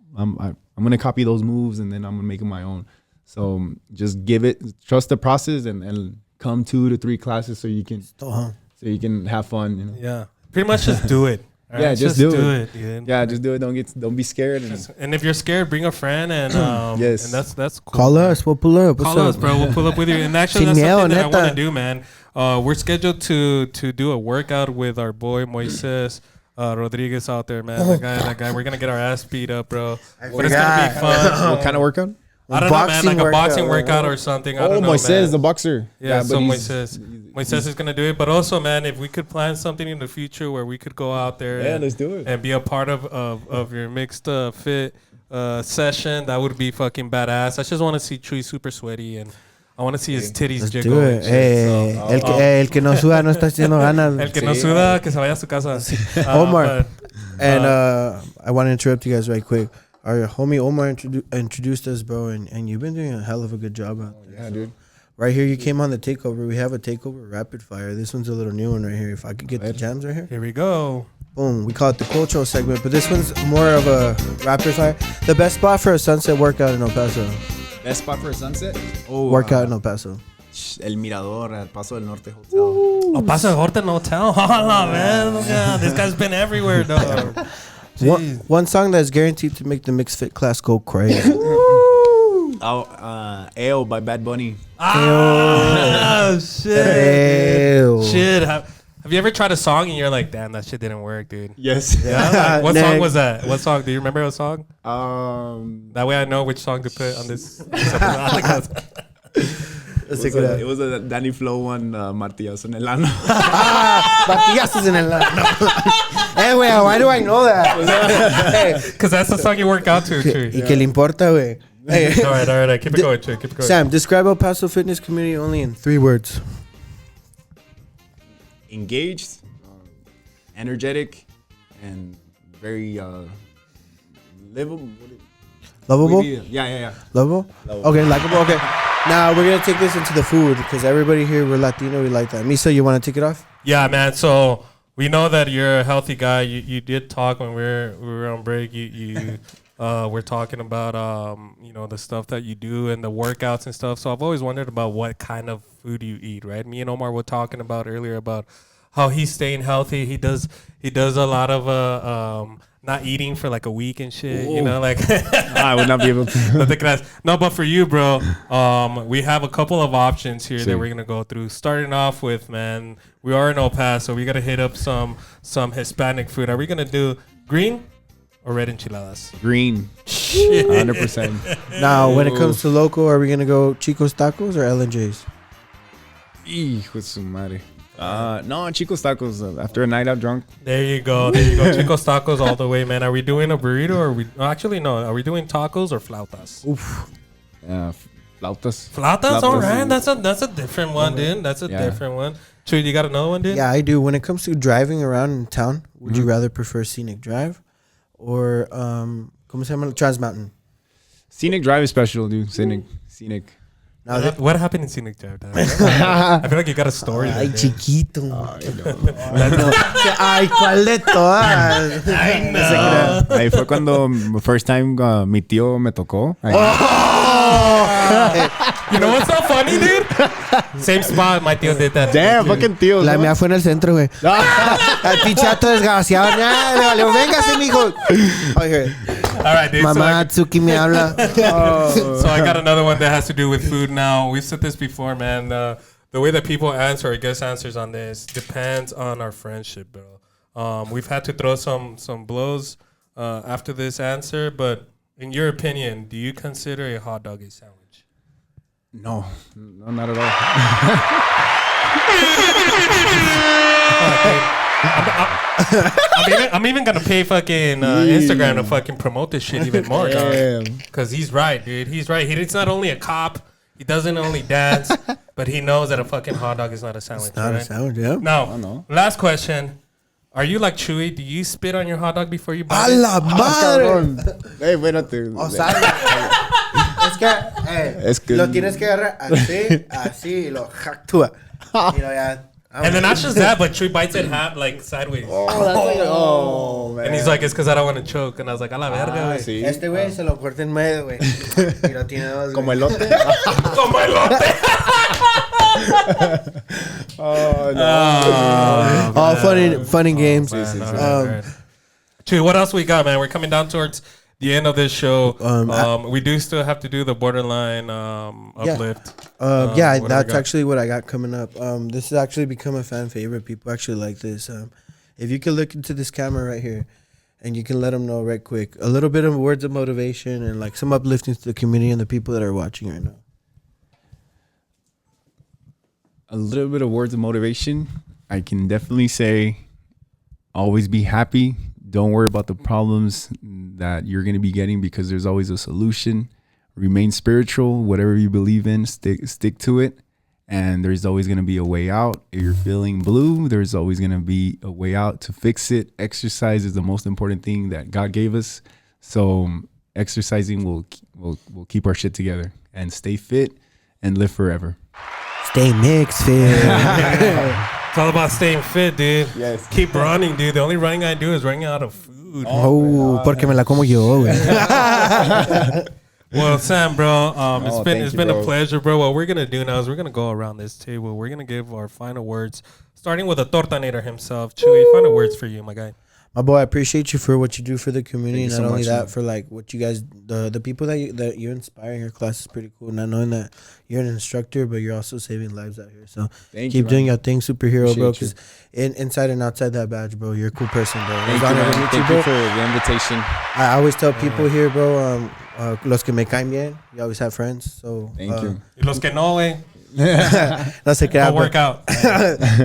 gonna copy those moves and then I'm gonna make it my own. So just trust the process and come 2 to 3 classes so you can have fun. You know? Yeah, pretty much just do it. All Yeah, right? just do it, dude. Yeah, just do it. Don't be scared. And if you're scared, bring a friend, and Yes. and that's cool. Call us. We'll pull up. What's Call up? us, bro. We'll pull up with you. And actually, Sin that's miedo, something that I want neta. to do, man. We're scheduled to do a workout with our boy Moises Rodriguez out there, man. That guy. We're gonna get our ass beat up, bro. But it's gonna be fun. What kind of workout? I don't know, man. Like a Boxing boxing workout, workout or something. I Oh, don't know, Moises, man. the boxer. Yeah, so but Moises is gonna do it. But also, man, if we could plan something in the future where we could go out there, Yeah, let's do it. and be a part of your mixed fit session, that would be fucking badass. I just want to see Chuy super sweaty, and I want to see his titties Let's jiggle. do and it. shit, Hey, so- el que no suda no está haciendo ganas. El que no suda, que se vaya a su casa. Omar. But, And I want to interrupt you guys right quick. Our homie Omar introduced us, bro, and you've been doing a hell of a good job out there. Yeah, dude. Right here, you came on the takeover. We have a takeover rapid fire. This one's a little new one right here. If I could get the jams right here. here we go. Boom. We call it the cultural segment, but this one's more of a rapid fire. The best spot for a sunset workout in El Paso. Best spot for a sunset? Oh, Workout in El Paso. El Mirador at Paso del Norte Hotel. Oh, Paso Horta Hotel. Hola, man. Look at this guy's been everywhere, dog. One song that's guaranteed to make the mixed fit class go crazy. AO by Bad Bunny. Ah, shit. Ew. Shit. Have you ever tried a song and you're like, damn, that shit didn't work, dude? Yes. Yeah? Like, what song Next. was that? What song? Do you remember a song? That way I know which song to put on this. Let's take it out. It was a Danny Flow one, Martillazo en el ano. Batillazos en el ano. Hey, güey, why do I know that? Hey, Because that's the song you work out to, Tree. y que le importa, güey. Hey. All right. Keep it going, Tree. Keep it going. Sam, describe El Paso fitness community only in 3 words. Engaged, energetic, and very livable. Lovable? Yeah. Lovable? Okay, likable. Okay. Now we're gonna take this into the food because everybody here we're Latino. We like that. Misa, you want to take it off? Yeah, man. So we know that you're a healthy guy. You did talk when we were on break. You We're talking about the stuff that you do and the workouts and stuff. So I've always wondered about what kind of food you eat, right? Me and Omar were talking about earlier about how he's staying healthy. He does a lot of not eating for like a week and shit. You know, like I would not be able to. No, but for you, bro, we have a couple of options here that we're gonna go through. Starting off with, man, we are in El Paso. We gotta hit up some Hispanic food. Are we gonna do green or red enchiladas? Green. 100%. Now, when it comes to local, are we gonna go Chico's Tacos or L&J's? Hijo de su madre. No, Chico's Tacos. After a night out drunk. There you go. Chico's Tacos all the way, man. Are we doing a burrito or actually no? Are we doing tacos or flautas? Oof. Flautas. Flautas, all right. That's a different one, dude. That's a different one. Chuy, you got another one, dude? Yeah, I do. When it comes to driving around in town, would you rather prefer scenic drive or ¿cómo se llama? Trans Mountain? Scenic drive is special, dude. Scenic. Now What happened in Scenic Drive? I feel like you got a story. Ay, there, dude. chiquito. That's- Ay, ¿cuál de todas? I know. Ahí fue cuando first time mi tío me tocó. You know what's so funny, dude? Same spot. My tío did that. Damn, fucking tío. La mía fue en el centro, güey. Al pichato desgraciado. Ya, le valió. Véngase, mijo. Oye, All right, dude. mamá Tsuki me habla. So I got another one that has to do with food now. We've said this before, man. The way that people answer or guess answers on this depends on our friendship, bro. We've had to throw some blows after this answer, but in your opinion, do you consider a hot dog a sandwich? No, not at all. I'm even gonna pay fucking Instagram to fucking promote this shit even more, dog. Because he's right, dude. He's right. He's not only a cop. He doesn't only dance, but he knows that a fucking hot dog is not a sandwich. It's not right? a sandwich, yeah. Now, last question. Are you like Chuy? Do you spit on your hot dog before you A bite it? la madre. Hey, espérate. O sea, es que que- lo tienes que agarrar así, y lo jactúa. Y lo ya. And then not just that, but Chuy bites it half, like sideways. Oh, man. And he's like, it's because I don't want to choke. And I was like, a la verga, güey. Sí. Este güey se lo corta en medio, güey. Y lo tiene dos. Como güey. elote. Como elote. Oh, no. Oh, fun and games. All right. Chuy, what else we got, man? We're coming down towards the end of this show. We do still have to do the borderline uplift. Yeah, what do we that's got? actually what I got coming up. This has actually become a fan favorite. People actually like this. If you can look into this camera right here, and you can let them know right quick, a little bit of words of motivation and like some uplifting to the community and the people that are watching right now. A little bit of words of motivation. I can definitely say always be happy. Don't worry about the problems that you're going to be getting because there's always a solution. Remain spiritual. Whatever you believe in, stick to it. And there's always going to be a way out. If you're feeling blue, there's always going to be a way out to fix it. Exercise is the most important thing that God gave us. So exercising will keep our shit together. And stay fit and live forever. Stay MixxedFit. It's all about staying fit, dude. Yes. Keep running, dude. The only running I do is running out of food. Oh, porque me la como yo, güey. Well, Sam, bro, it's thank you, been a bro. pleasure, bro. What we're gonna do now is we're gonna go around this table. We're gonna give our final words, starting with the tortanator himself. Chuy, final words for you, my guy. My boy, I appreciate you for what you do for the community. Thank you Not so only much, that, man. for like what you guys, the people that you inspire in your class is pretty cool. Not knowing that you're an instructor, but you're also saving lives out here. So Thank keep you, doing man. your thing, superhero, bro. Appreciate Because inside and outside that badge, bro, you're a cool person, bro. Thank It's you, an honor man. to meet Thank bro. you for the invitation. I always tell people here, bro, los que me caen bien, you always have friends. So Thank you. Y los que no, güey, no se go crean, work out.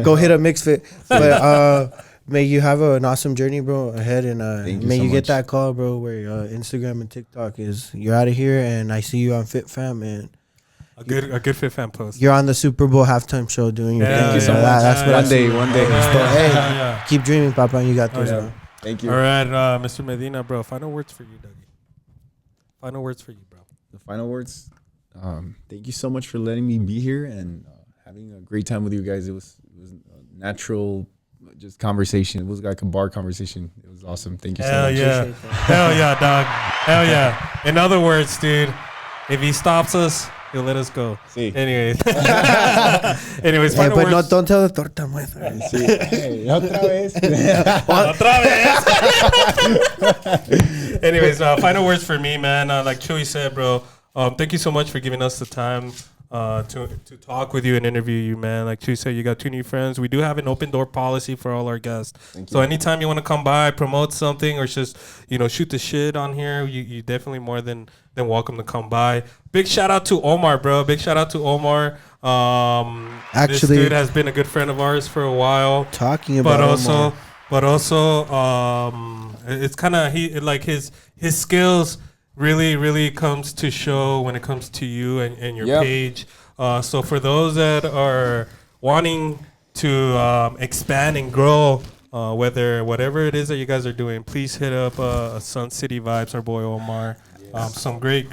go hit a MixxedFit. But may you have an awesome journey, bro, ahead, and Thank you may so you get much. that call, bro, where Instagram and TikTok is you're out of here, and I see you on FitFam, and A good fit fan post. you're on the Super Bowl halftime show doing your Yeah, thing. thank you so bro. much. That's what I One day, see. one day. Hey, yeah. keep dreaming, Papa, and you got this, yeah. bro. Thank you. All right, Mr. Medina, bro. Final words for you, Dougie. Final words for you, bro. The final words. Thank you so much for letting me be here and having a great time with you guys. It was a natural just conversation. It was like a bar conversation. It was awesome. Thank you so Hell much. yeah. Hell yeah, dog. Hell yeah. In other words, dude, if he stops us, he'll let us go. Sí. Anyways. Hey, final but words. don't tell the torta, maestro. Sí. Hey, otra vez. Otra vez. Anyways, final words for me, man. Like Chewy said, bro, thank you so much for giving us the time to talk with you and interview you, man. Like Chewy said, you got 2 new friends. We do have an open door policy for all our guests. So anytime you want to come by, promote something, or just, shoot the shit on here, you definitely more than welcome to come by. Big shout out to Omar, bro. Big shout out to Omar. This Actually, dude has been a good friend of ours for a while. Talking about But also, it's kind of his skills really comes to show when it comes to you and your page. So for those that are wanting to expand and grow, whatever it is that you guys are doing, please hit up Sun City Vibes, our boy Omar. Some great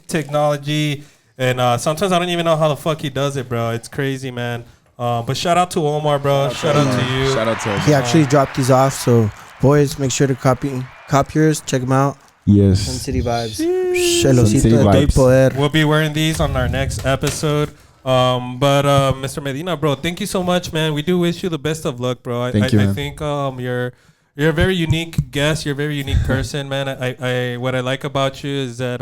technology, and sometimes I don't even know how the fuck he does it, bro. It's crazy, man. But shout out to Omar, bro. Shout out to you. Shout out to he actually dropped these off, so boys, make sure to copy yours. Check them out. Yes. Sun City Vibes. Sun City de todo el Vibes. poder. We'll be wearing these on our next episode. But Mr. Medina, bro, thank you so much, man. We do wish you the best of luck, bro. Thank you, I man. think you're a very unique guest. You're a very unique person, man. I what I like about you is that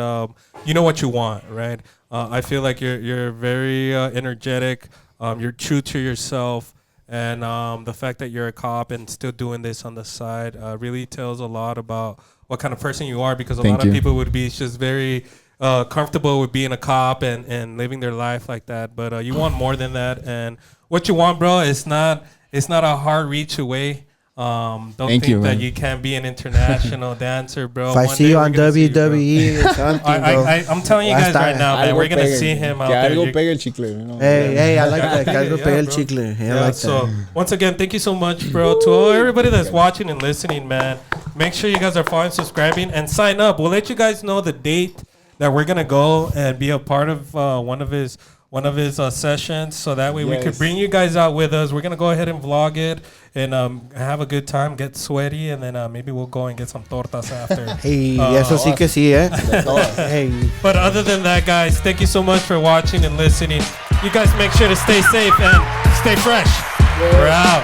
you know what you want, right? I feel like you're very energetic. You're true to yourself, and the fact that you're a cop and still doing this on the side really tells a lot about what kind of person you are. Because a lot of people would be just very comfortable with being a cop and living their life like that. But you want more than that, and what you want, bro, it's not a hard reach away. Don't think that you can't be an international dancer, bro. If I see you on WWE or something, bro. I'm telling you guys right now, man, we're gonna see him out there. Algo pega el chicle, you know? Hey, I like that. Que algo Yeah, pega el bro. chicle. I Yeah, like so that. once again, thank you so much, bro. To everybody that's watching and listening, man, make sure you guys are following, subscribing, and sign up. We'll let you guys know the date that we're gonna go and be a part of one of his sessions, so that way we could bring you guys out with us. We're gonna go ahead and vlog it and have a good time, get sweaty, and then maybe we'll go and get some tortas after. Hey, eso sí que sí, eh. Hey. But other than that, guys, thank you so much for watching and listening. You guys make sure to stay safe and stay fresh. We're out.